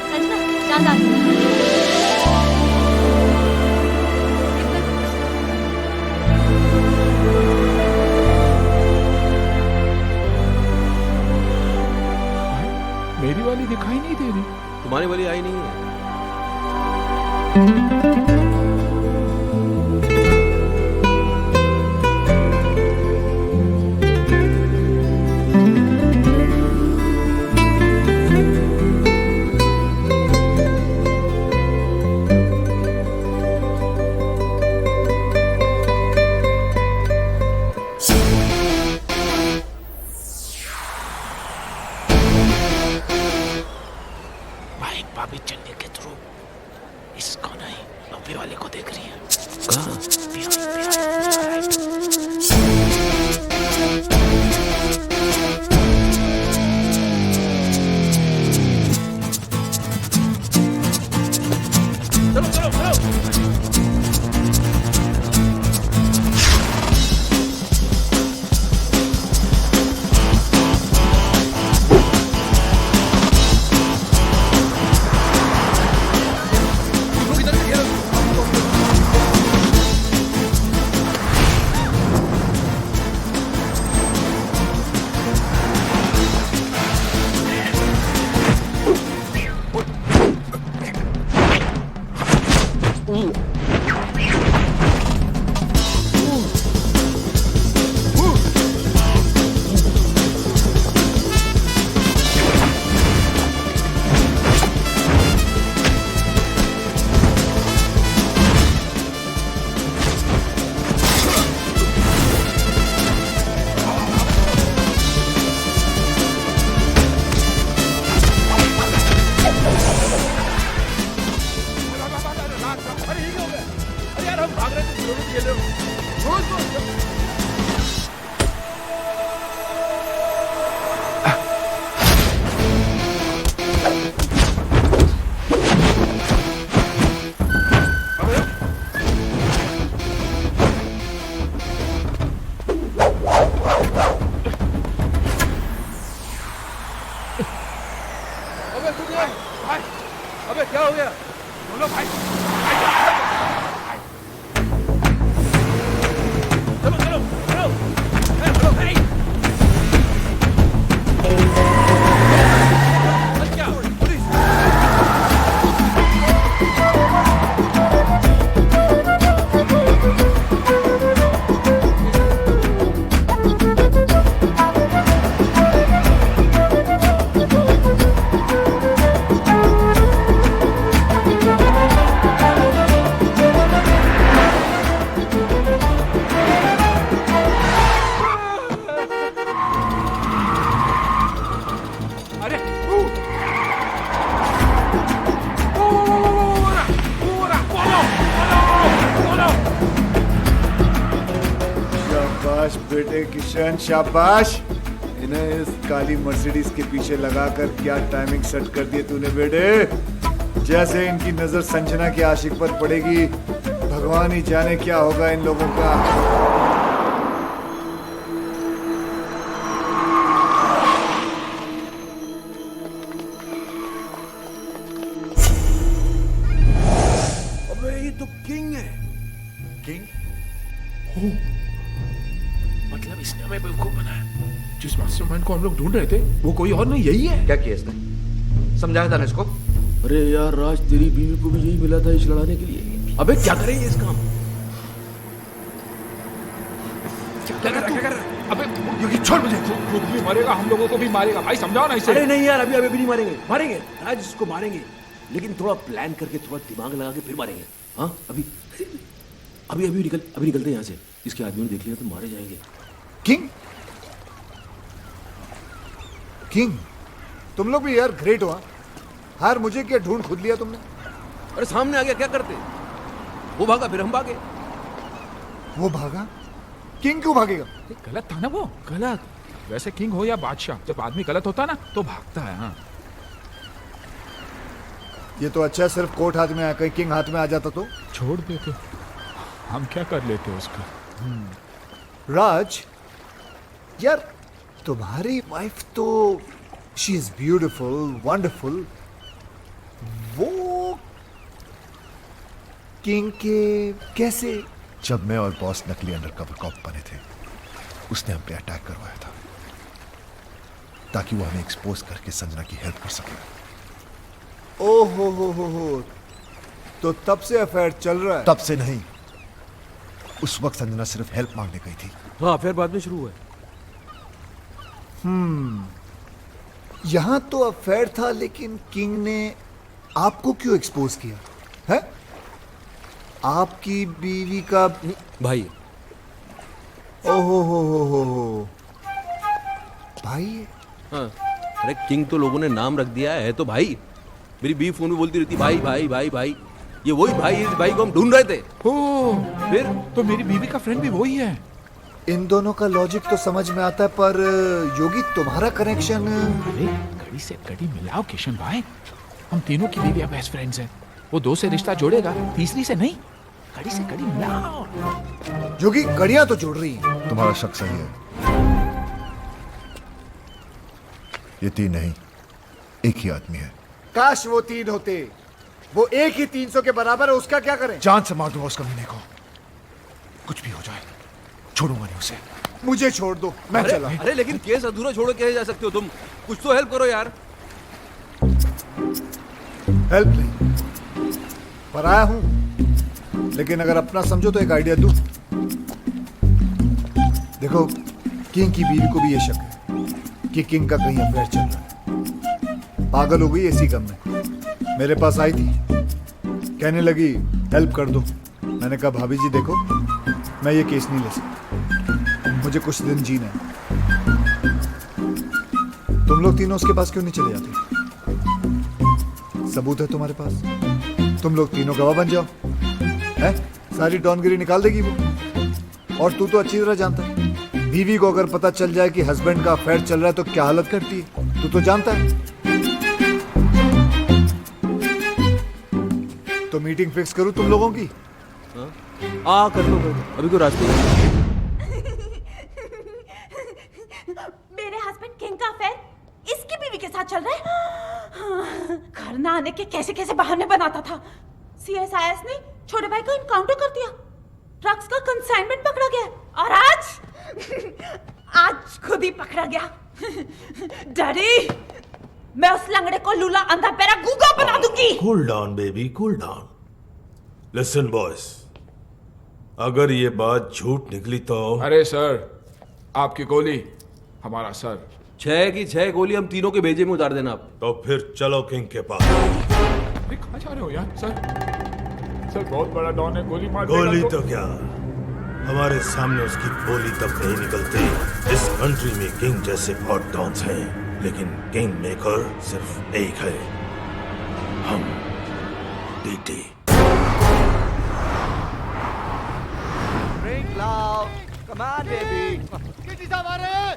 मेरी वाली दिखाई नहीं दे रही। तुम्हारी वाली आई नहीं है। भाभी चलने के थ्रू इसको नहीं, अभी वाले को देख रही है। चलो चलो चलो। खेल रहे हो रोज रोज अबे तुझे भाई अबे क्या हो गया बोलो भाई चलो चलो चलो चलो भाई क्या पुलिस अरे शाबाश बेटे किशन शाबाश। इन्हें इस काली मर्सिडीज के पीछे लगाकर क्या टाइमिंग सेट कर दी तूने बेटे। जैसे इनकी नजर संजना के आशिक पर पड़ेगी भगवान ही जाने क्या होगा इन लोगों का। अबे ये तो किंग है किंग मतलब इसने हमें बेवकूफ बनाया। जिस मास्टरमाइंड को हम लोग ढूंढ रहे थे वो कोई और नहीं यही है। क्या किया इसने? समझाया था ना इसको? अरे यार राज तेरी बीवी को भी यही मिला था इस लड़ाने के लिए। अबे क्या करेंगे इस काम क्या कर अबे योगी छोड़ मुझे। खुद भी मरेगा हम लोगों को भी मारेगा भाई समझाओ ना इसे। अरे नहीं यार अभी अभी नहीं मारेंगे मारेंगे राज इसको मारेंगे लेकिन थोड़ा प्लान करके थोड़ा दिमाग लगा के फिर मारेंगे। हाँ अभी अभी अभी निकलते हैं यहाँ से। इसके आदमी ने देख लिया तो मारे जाएंगे। किंग किंग तुम लोग भी यार ग्रेट हो। हार मुझे क्या ढूंढ खुद लिया तुमने। अरे सामने आ गया क्या करते वो भागा फिर हम भागे। वो भागा? किंग क्यों भागेगा? गलत था ना वो। गलत वैसे किंग हो या बादशाह जब आदमी गलत होता ना तो भागता है। हाँ ये तो अच्छा है सिर्फ कोर्ट हाथ में आया, कहीं किंग हाथ में आ जाता तो छोड़ देते हम क्या कर लेते उसका। राज यार तुम्हारी वाइफ तो शी इज ब्यूटिफुल वंडरफुल। वो किंग के कैसे? जब मैं और बॉस नकली अंडरकवर कॉप बने थे उसने हम पे अटैक करवाया था ताकि वो हमें एक्सपोज करके संजना की हेल्प कर सके। ओहो हो तो तब से अफेयर चल रहा है? तब से नहीं, उस वक्त संजना सिर्फ हेल्प मांगने गई थी। हाँ फिर बाद में शुरू हुआ। यहां तो अफेयर था लेकिन किंग ने आपको क्यों एक्सपोज किया है? आपकी बीवी का भाई। ओहो हो भाई है? हाँ अरे किंग तो लोगों ने नाम रख दिया है तो भाई। मेरी बीवी फोन में बोलती रहती भाई भाई भाई भाई। ये वही भाई इस भाई को हम ढूंढ रहे थे। फिर तो मेरी बीवी का फ्रेंड भी वही है। इन दोनों का लॉजिक तो समझ में आता है पर योगी तुम्हारा कनेक्शन। अरे कड़ी से कड़ी मिलाओ किशन भाई। हम तीनों की बीवी बेस्ट फ्रेंड्स हैं। वो दो से रिश्ता जोड़ेगा तीसरी से नहीं। कड़ी से कड़ी मिलाओ। योगी कड़ियां तो जोड़ रही हैं। तुम्हारा शक सही है। ये तीन नहीं एक ही आदमी है। काश वो तीन होते। वो एक ही 300 के बराबर है। उसका क्या करें? जान से मार दूंगा उस कमीने को। कुछ भी हो जाए छोड़ूंगा नहीं उसे। मुझे छोड़ दो मैं चला। अरे लेकिन केस अधूरा छोड़ के जा सकते हो तुम। कुछ तो हेल्प करो यार। हेल्प नहीं पर आया हूं लेकिन अगर अपना समझो तो एक आइडिया दूं। देखो किंग की बीवी को भी ये शक है कि किंग का कहीं अफेयर चल रहा है। पागल हो गई इसी गम में मेरे पास आई थी। कहने लगी हेल्प कर दो। मैंने कहा भाभी जी देखो मैं ये केस नहीं ले सकता। मुझे कुछ दिन जीना है। तुम लोग तीनों उसके पास क्यों नहीं चले जाते? सबूत है तुम्हारे पास। तुम लोग तीनों गवाह बन जाओ। है सारी डॉनगिरी निकाल देगी वो। और तू तो अच्छी तरह जानता है, बीवी को अगर पता चल जाए कि हस्बैंड का अफेयर चल रहा है तो क्या हालत करती है, तू तो जानता है। तो मीटिंग फिक्स करूं तुम लोगों की? कर लो अभी कोई रास्ते नहीं। मेरे हस्बैंड किंग का अफेयर इसकी बीवी के साथ चल रहा है। घर ना आने के कैसे कैसे बहाने बनाता था। सीएसआईएस ने छोटे भाई को इनकाउंटर कर दिया, ड्रग्स का कंसाइनमेंट पकड़ा गया और आज खुद ही पकड़ा गया। डैडी, मैं उस लंगड़े को लूला अंधा पैरा गूंगा बना दूंगी। Cool down baby, cool down. Listen boys, अगर ये बात झूठ निकली तो अरे सर, आपकी गोली हमारा सर। 6 की 6 गोली हम तीनों के भेजे में उतार देना आप। तो फिर चलो किंग के पास। अरे कहाँ जा रहे हो यार? सर बहुत बड़ा डॉन है, गोली मार देगा गोली तो क्या, हमारे सामने उसकी गोली तक नहीं निकलती। इस कंट्री में किंग जैसे बहुत डॉन्स हैं, लेकिन किंग मेकर सिर्फ एक है, हम। TT. Come on, baby. TT साहब आ रहे हैं।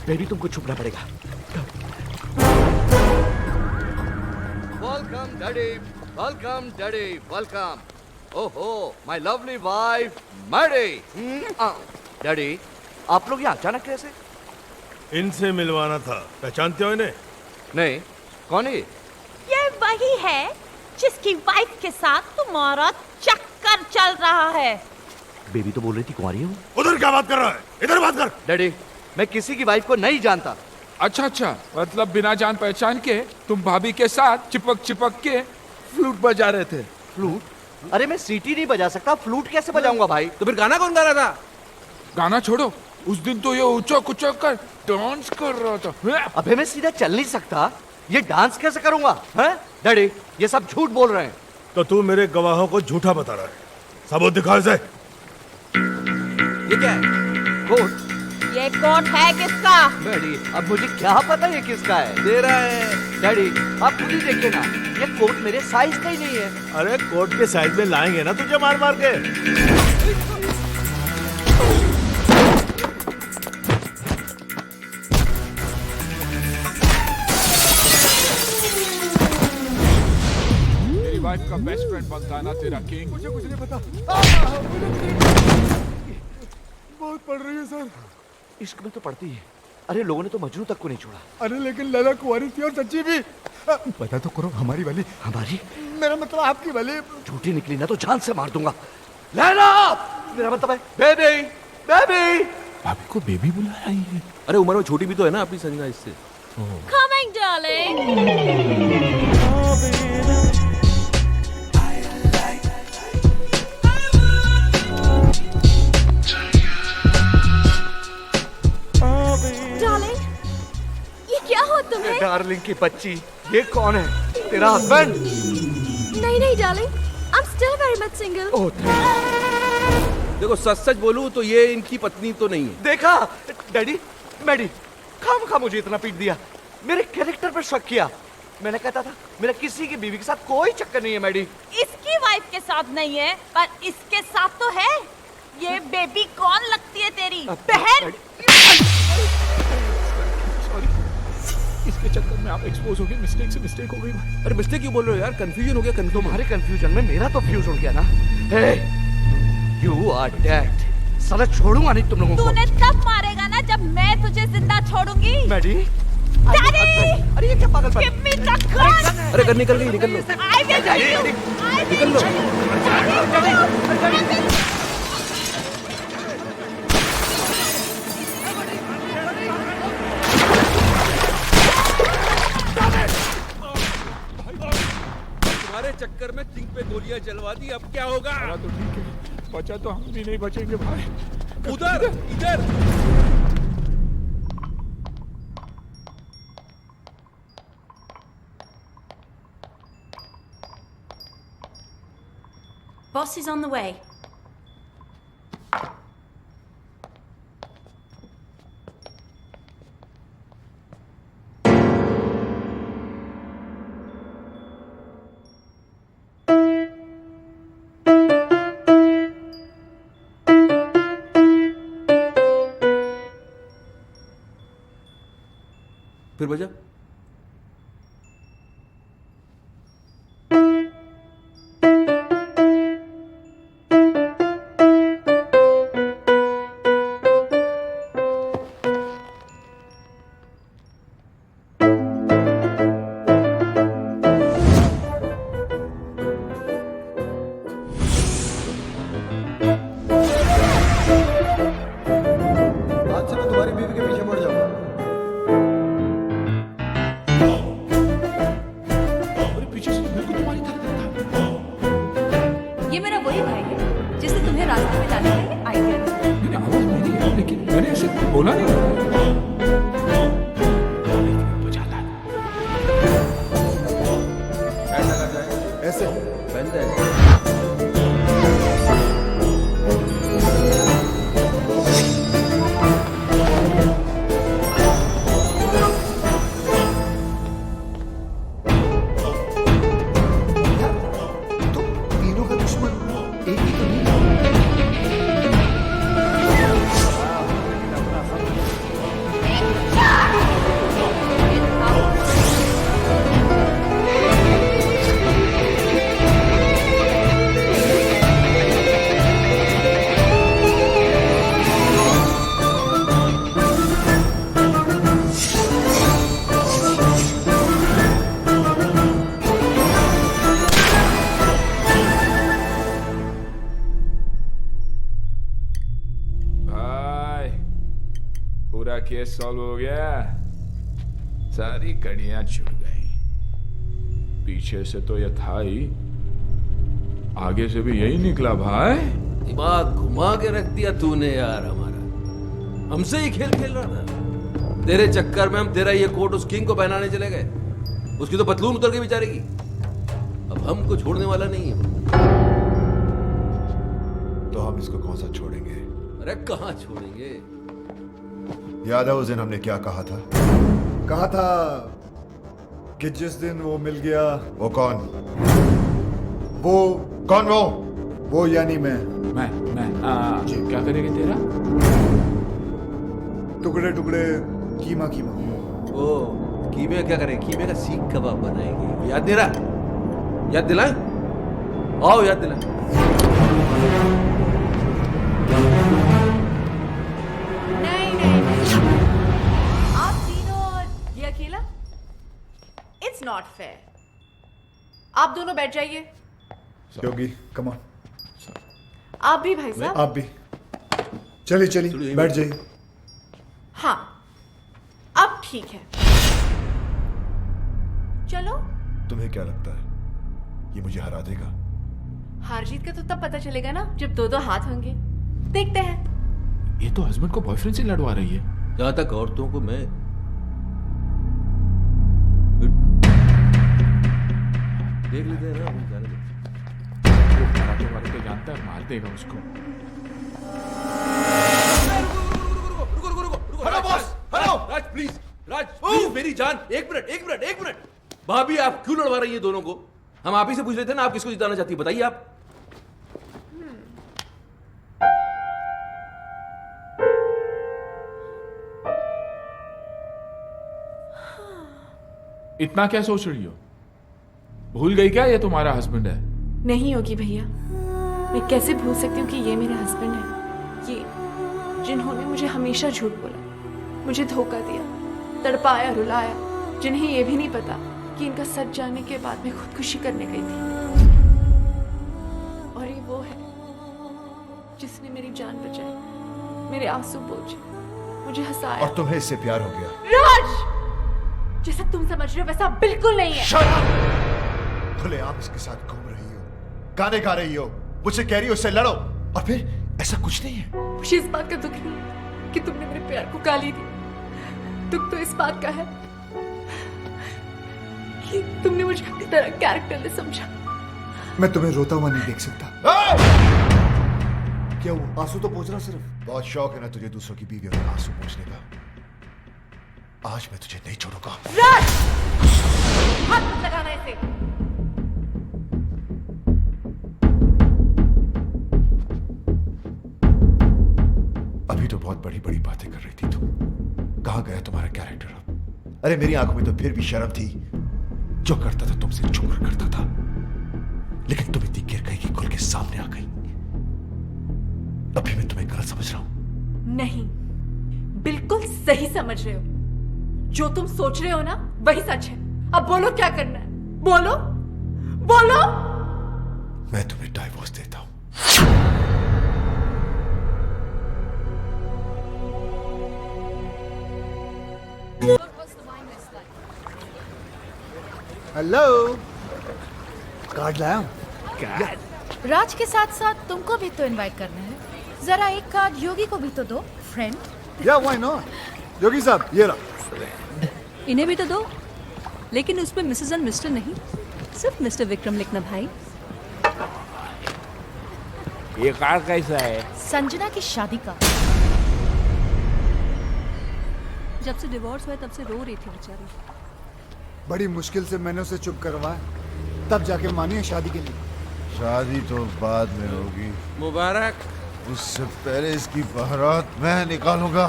बेबी तुमको छुपना पड़ेगा। Welcome, Daddy. Welcome, Daddy. Welcome. ओहो, my lovely wife, Mary. Daddy, आप लोग यहाँ अचानक कैसे? इनसे मिलवाना था, पहचानते हो इन्हें? नहीं, कौन है ये? ये वही है जिसकी वाइफ के साथ तुम्हारा चक्कर चल रहा है। बेबी तो बोल रही थी कुंवारी है वो। उधर क्या बात कर रहा है? इधर बात कर। डैडी, मैं किसी की वाइफ को नहीं जानता। अच्छा, मतलब बिना जान पहचान के तुम भाभी के साथ चिपक के फ्लूट बजा रहे थे। फ्लूट? अरे मैं सीटी नहीं बजा सकता, फ्लूट कैसे बजाऊंगा भाई? तो फिर गाना कौन गा रहा था? गाना छोड़ो, उस दिन तो ये उचक कर डांस कर रहा था। अबे मैं सीधा चल नहीं सकता, ये डांस कैसे करूंगा? हैं? डैडी, ये सब झूठ बोल रहे हैं। तो तू मेरे गवाहों को झूठा बता रहा है, सबूत दिखा इसे। ये क्या है? कोट? ये कोट है किसका? डैडी, अब मुझे क्या पता ये किसका है? तेरा है। डैडी, आप खुद ही देखिए ना, ये कोट मेरे साइज का ही नहीं है। अरे कोट के साइज में लाएंगे ना तुझे मार के। मेरी वाइफ का बेस्ट फ्रेंड बनता है ना तेरा किंग। मुझे कुछ नहीं पता। बहुत पड़ रही है सर। इश्क में तो पड़ती है। अरे लोगों ने तो मजनू तक को नहीं छोड़ा। अरे लेकिन लैला कुंवारी थी और सच्ची भी। पता तो करो, हमारी वाली। हमारी? मेरा मतलब आपकी वाली। झूठी निकली ना तो जान से मार दूंगा। लैला, मेरा मतलब है बेबी। भाभी को बेबी बुला रही है। अरे उम्र में छोटी भी तो है ना अपनी संजना इससे। Coming, darling. Darling, ये क्या हो तुम्हें? डार्लिंग की बच्ची, ये कौन है? तेरा हस्बैंड? नहीं darling, I'm still very much single. देखो सच बोलूं तो ये इनकी पत्नी तो नहीं है। देखा डैडी, मैडी, खाम मुझे इतना पीट दिया, मेरे कैरेक्टर पर शक किया। मैंने कहता था मेरा किसी की बीवी के साथ कोई चक्कर नहीं है मैडी। इसकी वाइफ के साथ नहीं है, पर इसके साथ तो है। ये बेबी कौन लगती है तेरी बहन? इसके चक्कर में आप एक्सपोज हो गए, मिस्टेक हो गई। अरे मिस्टेक क्यों बोल रहे हो यार? कंफ्यूजन हो गया। तुम्हारे कंफ्यूजन में मेरा तो फ्यूज उड़ गया ना। हे, यू आर डेड। साला छोड़ूंगा नहीं तुम लोगों को। तूने तब मारेगा ना जब मैं तुझे जिंदा छोड़ूंगी। मैडी, डैडी, अरे ये क्या पागलपन? Give me the gun. अरे गन निकल लो। I will kill you. निकल लो। तुम्हारे चक्कर में किंग पे गोलियां जलवा दी, अब क्या होगा? तो ठीक है, बचा तो हम भी नहीं बचेंगे भाई। उधर इधर। Boss is on the way. फिर बजा। आज से मैं तुम्हारी बीवी के पीछे पड़ जाऊंगा। अरे पीछे से मेरे को तुम्हारी तरफ देखा। ये मेरा वही भाई है जिसने तुम्हें रास्ते में लाने का ये आइडिया दिया। मैंने आवाज मेरी है, लेकिन मैंने ऐसे बोला नहीं। बजाता है। ऐसा कर जाए ऐसे बंद है। तो तीनों का दुश्मन एक ही तो नहीं। भाई पूरा केस सॉल्व हो गया, सारी कड़ियां छूट गई। पीछे से तो यह था ही, आगे से भी यही निकला भाई। दिमाग घुमा के रख दिया तूने यार हमारा। हमसे ही खेल खेल रहा था। तेरे चक्कर में हम तेरा ये कोट उस किंग को पहनाने चले गए। उसकी तो पतलून उतर गई बेचारे की। अब हमको छोड़ने वाला नहीं है। तो हम इसको कौन सा छोड़ेंगे? अरे कहाँ छोड़ेंगे? याद है उस दिन हमने क्या कहा था? कहा था कि जिस दिन वो मिल गया। वो कौन? वो कौन वो? वो यानी मैं जी क्या करेंगे तेरा? टुकड़े टुकड़े कीमा कीमा। ओ कीमे क्या करें? कीमे का सीख कबाब बनाएंगे। याद दे रहा? याद दिलाएं? आओ याद दिलाएं। नहीं आप तीनों और ये अकेला, इट्स नॉट फेयर। आप दोनों बैठ जाइए। योगी कम ऑन। आप भी भाई साहब। आप भी चलिए चलिए बैठ जाइए। हाँ अब ठीक है, चलो। तुम्हें क्या लगता है ये मुझे हरा देगा? हार जीत का तो तब पता चलेगा ना जब दो दो हाथ होंगे। देखते हैं। ये तो हस्बैंड को बॉयफ्रेंड से लड़वा रही है। जहां तक औरतों को मैं देख लेते हैं ना, हम जाने दो। वो कराटे वाले तो जानता है, मार देगा उसको। Hello boss, hello Raj please, Raj please मेरी जान, एक मिनट। भाभी आप क्यों लड़वा रही है दोनों को? हम आप ही से पूछ लेते हैं ना, आप किसको जिताना चाहती है बताइए आप। इतना क्या सोच रही हो? भूल गई क्या ये तुम्हारा हस्बैंड है? नहीं होगी भैया, मैं कैसे भूल सकती हूँ कि ये मेरा हस्बैंड है। ये जिन्होंने मुझे हमेशा झूठ बोला, मुझे धोखा दिया, तड़पाया रुलाया, जिन्हें ये भी नहीं पता कि इनका सच जानने के बाद मैं खुदकुशी करने गई थी। और ये वो है जिसने मेरी जान बचाई, मेरे आंसू पोंछे, मुझे हंसाया। और तुम्हें इससे प्यार हो गया? राज, जैसा तुम समझ रहे हो वैसा बिल्कुल नहीं है। खुलेआम इसके साथ घूम रही हो, गाने गा रही हो, मुझसे कह रही हो इससे लड़ो, और फिर ऐसा कुछ नहीं है। मुझे इस बात का दुख नहीं है कि तुमने मेरे प्यार को गाली दी। दुख तो इस बात का है कि तुमने मुझे अपनी तरह कैरेक्टरलेस समझा। मैं तुम्हें रोता हुआ नहीं देख सकता। क्या वो आंसू तो पोंछ रहा सिर्फ। बहुत शौक है ना तुझे दूसरों की बीवियों में आंसू पोंछने का। आज मैं तुझे नहीं छोड़ूंगा। राज, हाथ मत लगाना इसे। अभी तो बहुत बड़ी बड़ी बातें कर रही थी तुम। कहाँ गया तुम्हारा कैरेक्टर अब? अरे मेरी आंखों में तो फिर भी शर्म थी। जो करता था तुमसे छुप कर करता था, लेकिन तुम इतनी गिर गई कि खुल के सामने आ गई। अभी मैं तुम्हें गलत समझ रहा हूं? नहीं, बिल्कुल सही समझ रहे हो। जो तुम सोच रहे हो ना वही सच है। अब बोलो क्या करना है, बोलो बोलो। मैं तुम्हें डाइवोर्स देता हूं। हेलो, कार्ड लाया हूं। राज के साथ साथ तुमको भी तो इनवाइट करना है। जरा एक कार्ड योगी को भी तो दो, फ्रेंड। या व्हाई नॉट। योगी साहब ये रहा। इन्हें भी तो दो, लेकिन उस पर मिसेस एंड मिस्टर नहीं, सिर्फ मिस्टर विक्रम लिखना भाई। ये कार्ड कैसा है? संजना की शादी का। जब से डिवोर्स हुआ तब से रो रही थी बेचारी। बड़ी मुश्किल से मैंने उसे चुप करवाया, तब जाके मानी है शादी के लिए। शादी तो बाद में होगी। मुबारक। उससे पहले इसकी बारात मैं निकालूंगा।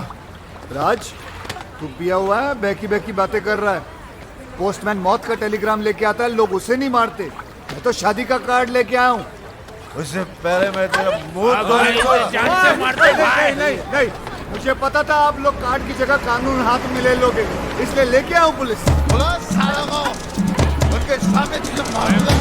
राज, तू पिया हुआ है, बहकी बहकी बातें कर रहा है। पोस्टमैन मौत का टेलीग्राम लेके आता है, लोग उसे नहीं मारते। मैं तो शादी का कार्ड लेके आया हूँ। उससे पहले मैं तेरा मुंह नहीं, मुझे पता था आप लोग कार्ड की जगह कानून हाथ में ले लोगे, इसलिए लेके आऊं पुलिस। उनके सामने चीजें मारूंगा।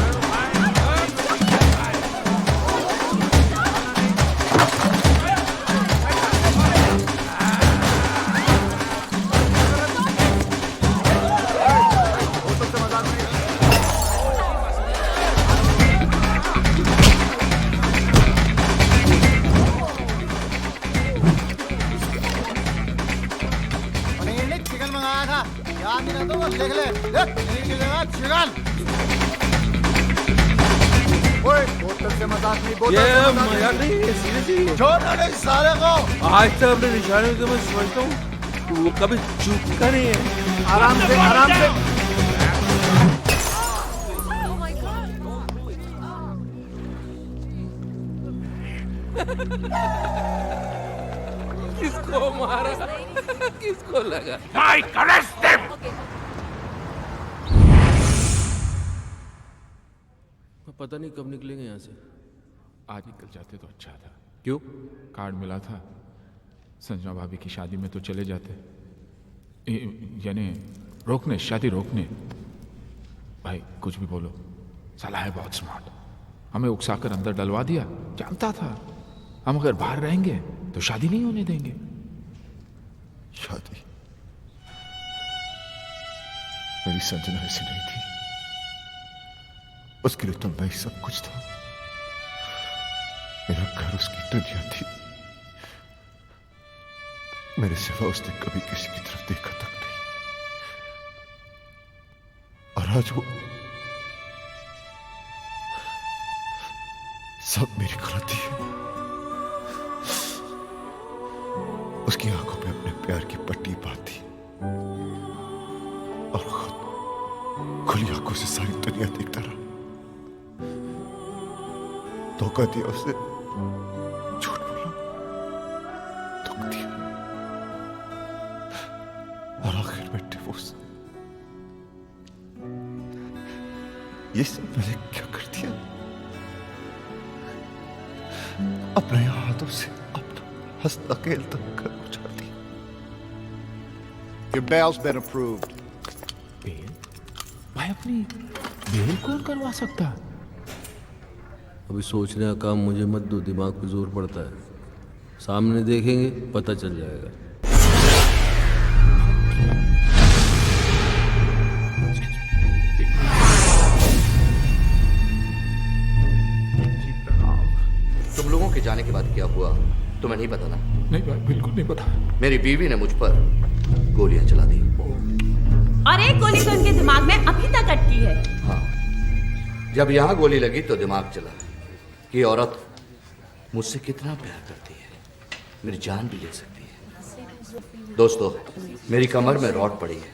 चिकन मंगाया था, याद नहीं रहता तो देख ले। चिकन। ओए, बोतल से मजाक नहीं, बोतल से मजाक नहीं। सीरियसली छोड़ दे साले को। आज तक अपने निशाने को मैं समझता हूँ, वो कभी चूकता नहीं है। आराम से, आराम से। किसको मारा? किसको लगा? Mike, arrest them! पता नहीं कब निकलेंगे यहाँ से। आज निकल जाते तो अच्छा था। क्यों? कार्ड मिला था, संजना भाभी की शादी में तो चले जाते। यानी रोकने, शादी रोकने। भाई कुछ भी बोलो, साला है बहुत स्मार्ट। हमें उकसाकर अंदर डलवा दिया। जानता था हम अगर बाहर रहेंगे तो शादी नहीं होने देंगे। शादी? मेरी संजना ऐसी नहीं थी। उसके लिए तो मैं ही सब कुछ था। मेरा घर उसकी दुनिया थी। मेरे सिवा उसने कभी किसी की तरफ देखा तक नहीं। और आज वो सब मेरी गलती है। उसकी आंखों में अपने प्यार की पट्टी बांधी और खुद खुली आंखों से सारी दुनिया देखता रहा। धोखा दिया उसे, झूठ बोला, दुख दिया और आखिर में डिवोर्स। ये सब मैंने क्या कर दिया? अपने हाथों से हंसता खेलता घर उजाड़ दिया। Your bail's been approved. Bail? भाई अपनी बेल कौन करवा सकता? अभी सोचने का काम मुझे मत दो, दिमाग पे जोर पड़ता है। सामने देखेंगे पता चल जाएगा। तुम लोगों के जाने के बाद क्या हुआ तुम्हें नहीं पता ना? नहीं भाई, बिल्कुल नहीं पता। मेरी बीवी ने मुझ पर गोलियां चला दी। और एक गोली तो उनके दिमाग में अभी तक अटकी है। हाँ, जब यहाँ गोली लगी तो दिमाग चला कि औरत मुझसे कितना प्यार करती है, मेरी जान भी ले सकती है। दोस्तों, मेरी कमर में रॉड पड़ी है,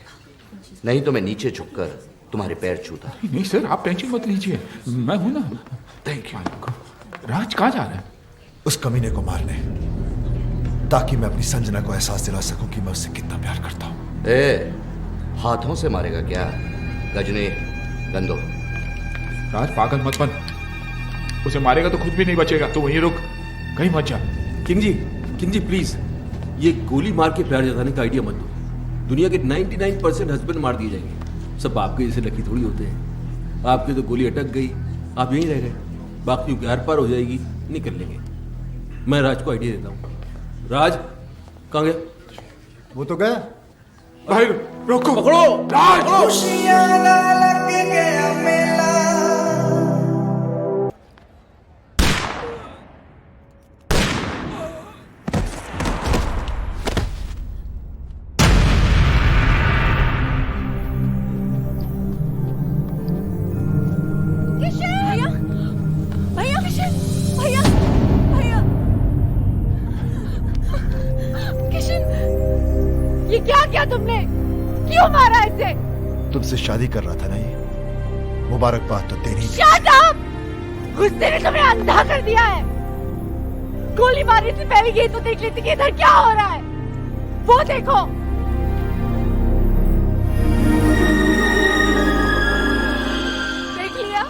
नहीं तो मैं नीचे झुककर तुम्हारे पैर छूता। नहीं सर, आप टेंशन मत लीजिए, मैं हूं ना। Thank you. राज कहाँ जा रहा है? उस कमीने को मारने, ताकि मैं अपनी संजना को एहसास दिला सकूं कि मैं उससे कितना प्यार करता हूं। हाथों से मारेगा क्या? गजनी, गंदो। राज पागल मत बन, उसे मारेगा तो खुद भी नहीं बचेगा, तो वहीं रुक, कहीं मत जा। किंग जी प्लीज, ये गोली मार के प्यार जताने का आइडिया मत दो। दुनिया के 99% हस्बैंड मार दिए जाएंगे, सब आपके जैसे लकी थोड़ी होते हैं। आपकी तो गोली अटक गई, आप यहीं रह गए, बाकी की आर पार हो जाएगी, निकल लेंगे। मैं राज को आइडिया देता हूँ। राज कहाँ गया? वो तो गया। भाई रोको, पकड़ो राज। ये क्या किया तुमने? क्यों मारा इसे? तुमसे शादी कर रहा था ना ये, मुबारकबाद तो तेरी। Shut up! गुस्से ने तुम्हें अंधा कर दिया है। गोली मारने से पहले ये तो देख लेती कि इधर क्या हो रहा है। वो देखो। देख लिया?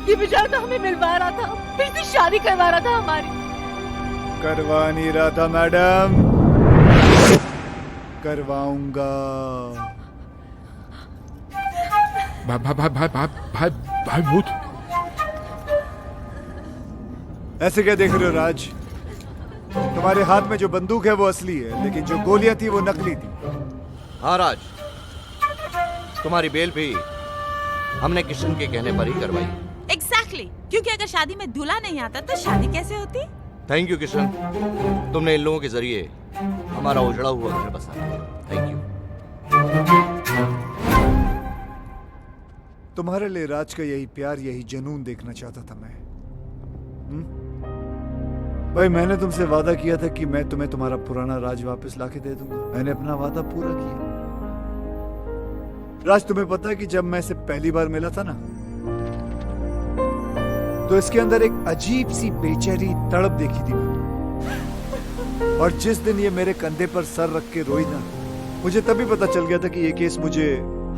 ये बेचारा तो हमें मिलवा रहा था, फिर से शादी करवा रहा था हमारी। करवा नहीं रहा था मैडम, करवाऊंगा। भाई भूत। ऐसे क्या देख रहे हो राज? तुम्हारे हाथ में जो बंदूक है वो असली है, लेकिन जो गोलियां थी वो नकली थी। हाँ राज, तुम्हारी बेल भी हमने किशन के कहने पर ही करवाई। एग्जैक्टली, क्योंकि अगर शादी में दूल्हा नहीं आता तो शादी कैसे होती? थैंक यू किशन, तुमने इन लोगों के जरिए हमारा उजड़ा हुआ घर बसाया। Thank you. तुम्हारे लिए राज का यही प्यार, यही जुनून देखना चाहता था मैं। भाई मैंने तुमसे वादा किया था कि मैं तुम्हें तुम्हारा पुराना राज वापस लाके दे दूंगा। मैंने अपना वादा पूरा किया। राज, तुम्हें पता है कि जब मैं इसे पहली बार मिला था ना, तो इसके अंदर एक अजीब सी बेचैनी तड़प देखी थी मैंने। और जिस दिन ये मेरे कंधे पर सर रख के रोई ना, मुझे तभी पता चल गया था कि ये केस मुझे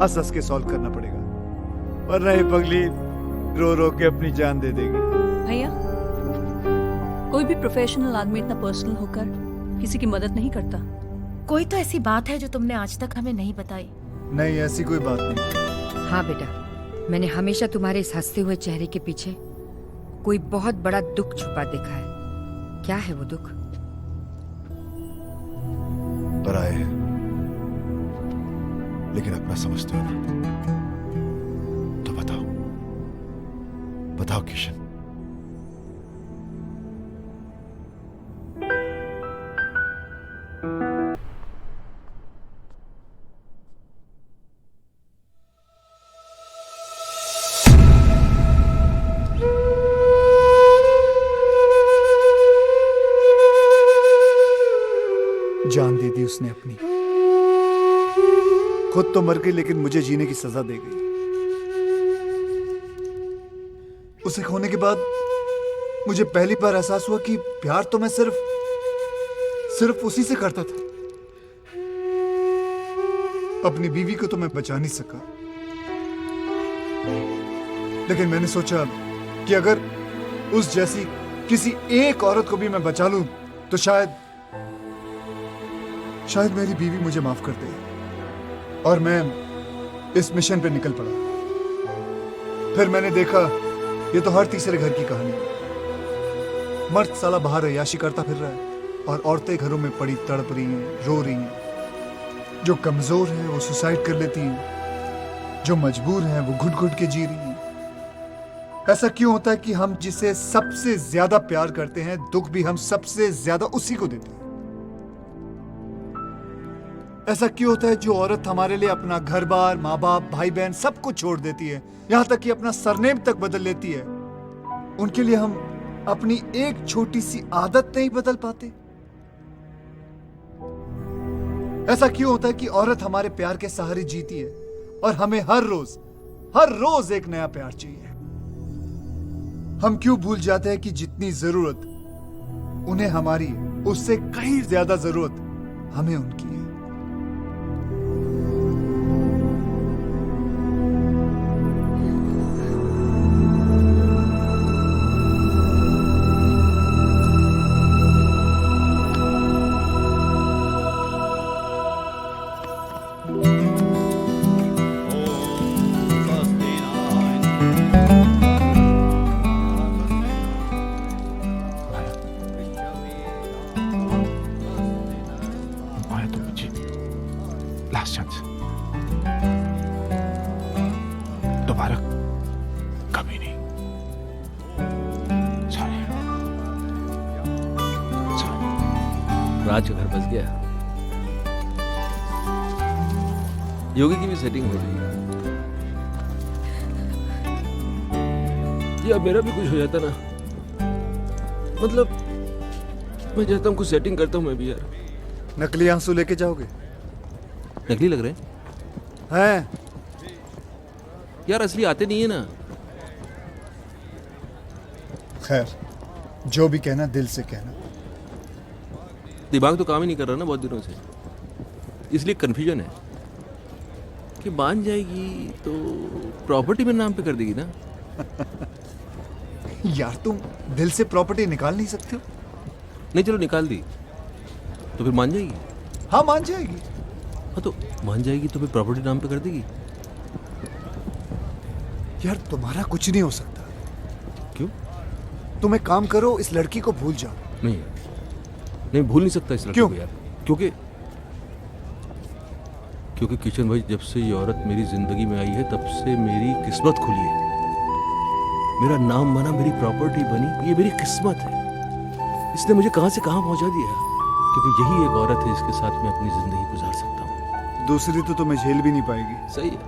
हंस हंस के सॉल्व करना पड़ेगा, वरना ये पगली रो रो के अपनी जान दे देगी। भैया, कोई भी प्रोफेशनल आदमी इतना पर्सनल होकर किसी की मदद नहीं करता। कोई तो ऐसी बात है जो तुमने आज तक हमें नहीं बताई। नहीं, ऐसी कोई बात नहीं। हाँ बेटा, मैंने हमेशा तुम्हारे इस हंसते हुए चेहरे के पीछे कोई बहुत बड़ा दुख छुपा देखा है। क्या है वो दुख? पराए है, लेकिन अपना समझते हो ना? तो बताओ, बताओ किशन। जान दे दी उसने अपनी। खुद तो मर गई, लेकिन मुझे जीने की सजा दे गई। उसे खोने के बाद मुझे पहली बार एहसास हुआ कि प्यार तो मैं सिर्फ उसी से करता था। अपनी बीवी को तो मैं बचा नहीं सका, लेकिन मैंने सोचा कि अगर उस जैसी किसी एक औरत को भी मैं बचा लूं तो शायद मेरी बीवी मुझे माफ कर दे। और मैं इस मिशन पे निकल पड़ा। फिर मैंने देखा ये तो हर तीसरे घर की कहानी है। मर्द साला बाहर अय्याशी करता फिर रहा है और औरतें घरों में पड़ी तड़प रही हैं, रो रही हैं। जो कमजोर हैं वो सुसाइड कर लेती हैं, जो मजबूर हैं वो घुट घुट के जी रही हैं। ऐसा क्यों होता है कि हम जिसे सबसे ज्यादा प्यार करते हैं, दुख भी हम सबसे ज्यादा उसी को देते हैं? ऐसा क्यों होता है जो औरत हमारे लिए अपना घर बार, माँ बाप, भाई बहन सब कुछ छोड़ देती है, यहां तक कि अपना सरनेम तक बदल लेती है, उनके लिए हम अपनी एक छोटी सी आदत नहीं बदल पाते? ऐसा क्यों होता है कि औरत हमारे प्यार के सहारे जीती है और हमें हर रोज एक नया प्यार चाहिए? हम क्यों भूल जाते हैं कि जितनी जरूरत उन्हें हमारी है, उससे कहीं ज्यादा जरूरत हमें उनकी है? राज का घर बस गया। योगी की भी सेटिंग हो गई। या मेरा भी कुछ हो जाता ना, मतलब मैं चाहता हूँ कुछ सेटिंग करता हूँ मैं भी यार। नकली आंसू लेके जाओगे? नकली लग रहे हैं यार, असली आते नहीं है ना। खैर, जो भी कहना दिल से कहना। दिमाग तो काम ही नहीं कर रहा ना बहुत दिनों से, इसलिए कंफ्यूजन है कि मान जाएगी तो प्रॉपर्टी मेरे नाम पे कर देगी ना। यार तुम दिल से प्रॉपर्टी निकाल नहीं सकते हो? नहीं चलो निकाल दी तो फिर मान जाएगी। हाँ मान जाएगी। हाँ तो मान जाएगी तो फिर प्रॉपर्टी नाम पे कर देगी। यार तुम्हारा कुछ नहीं हो सकता। क्यों? तुम एक काम करो, इस लड़की को भूल जाओ। नहीं नहीं भूल नहीं सकता इस लड़की को यार, क्योंकि किशन भाई जब से ये औरत मेरी जिंदगी में आई है तब से मेरी किस्मत खुली है। मेरा नाम बना, मेरी प्रॉपर्टी बनी, ये मेरी किस्मत है। इसने मुझे कहां से कहां पहुंचा दिया, क्योंकि यही एक औरत है जिसके साथ मैं अपनी जिंदगी गुजार सकता हूँ। दूसरी तो तुम्हें झेल भी नहीं पाएगी। सही है,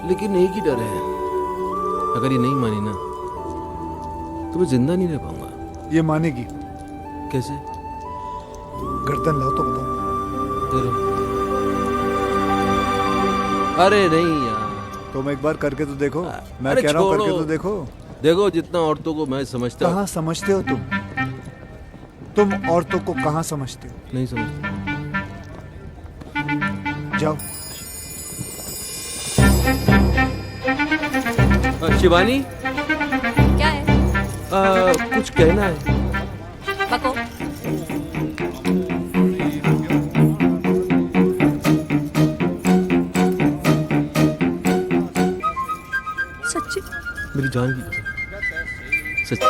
लेकिन एक ही डर है, अगर ये नहीं मानी ना तो मैं जिंदा नहीं रह पाऊंगा। ये मानेगी। कैसे? गर्दन लाओ तो बताओ। अरे नहीं यार, तुम एक बार करके तो देखो। मैं अरे कह रहा हूँ छोड़ो। करके तो देखो। देखो जितना औरतों को मैं समझता हूँ। कहाँ समझते हो तुम औरतों को कहाँ समझते हो? नहीं समझता। जाओ। शिवानी, क्या है? कुछ कहना है। बको। सच्ची? मेरी जान की कसम, सच्ची।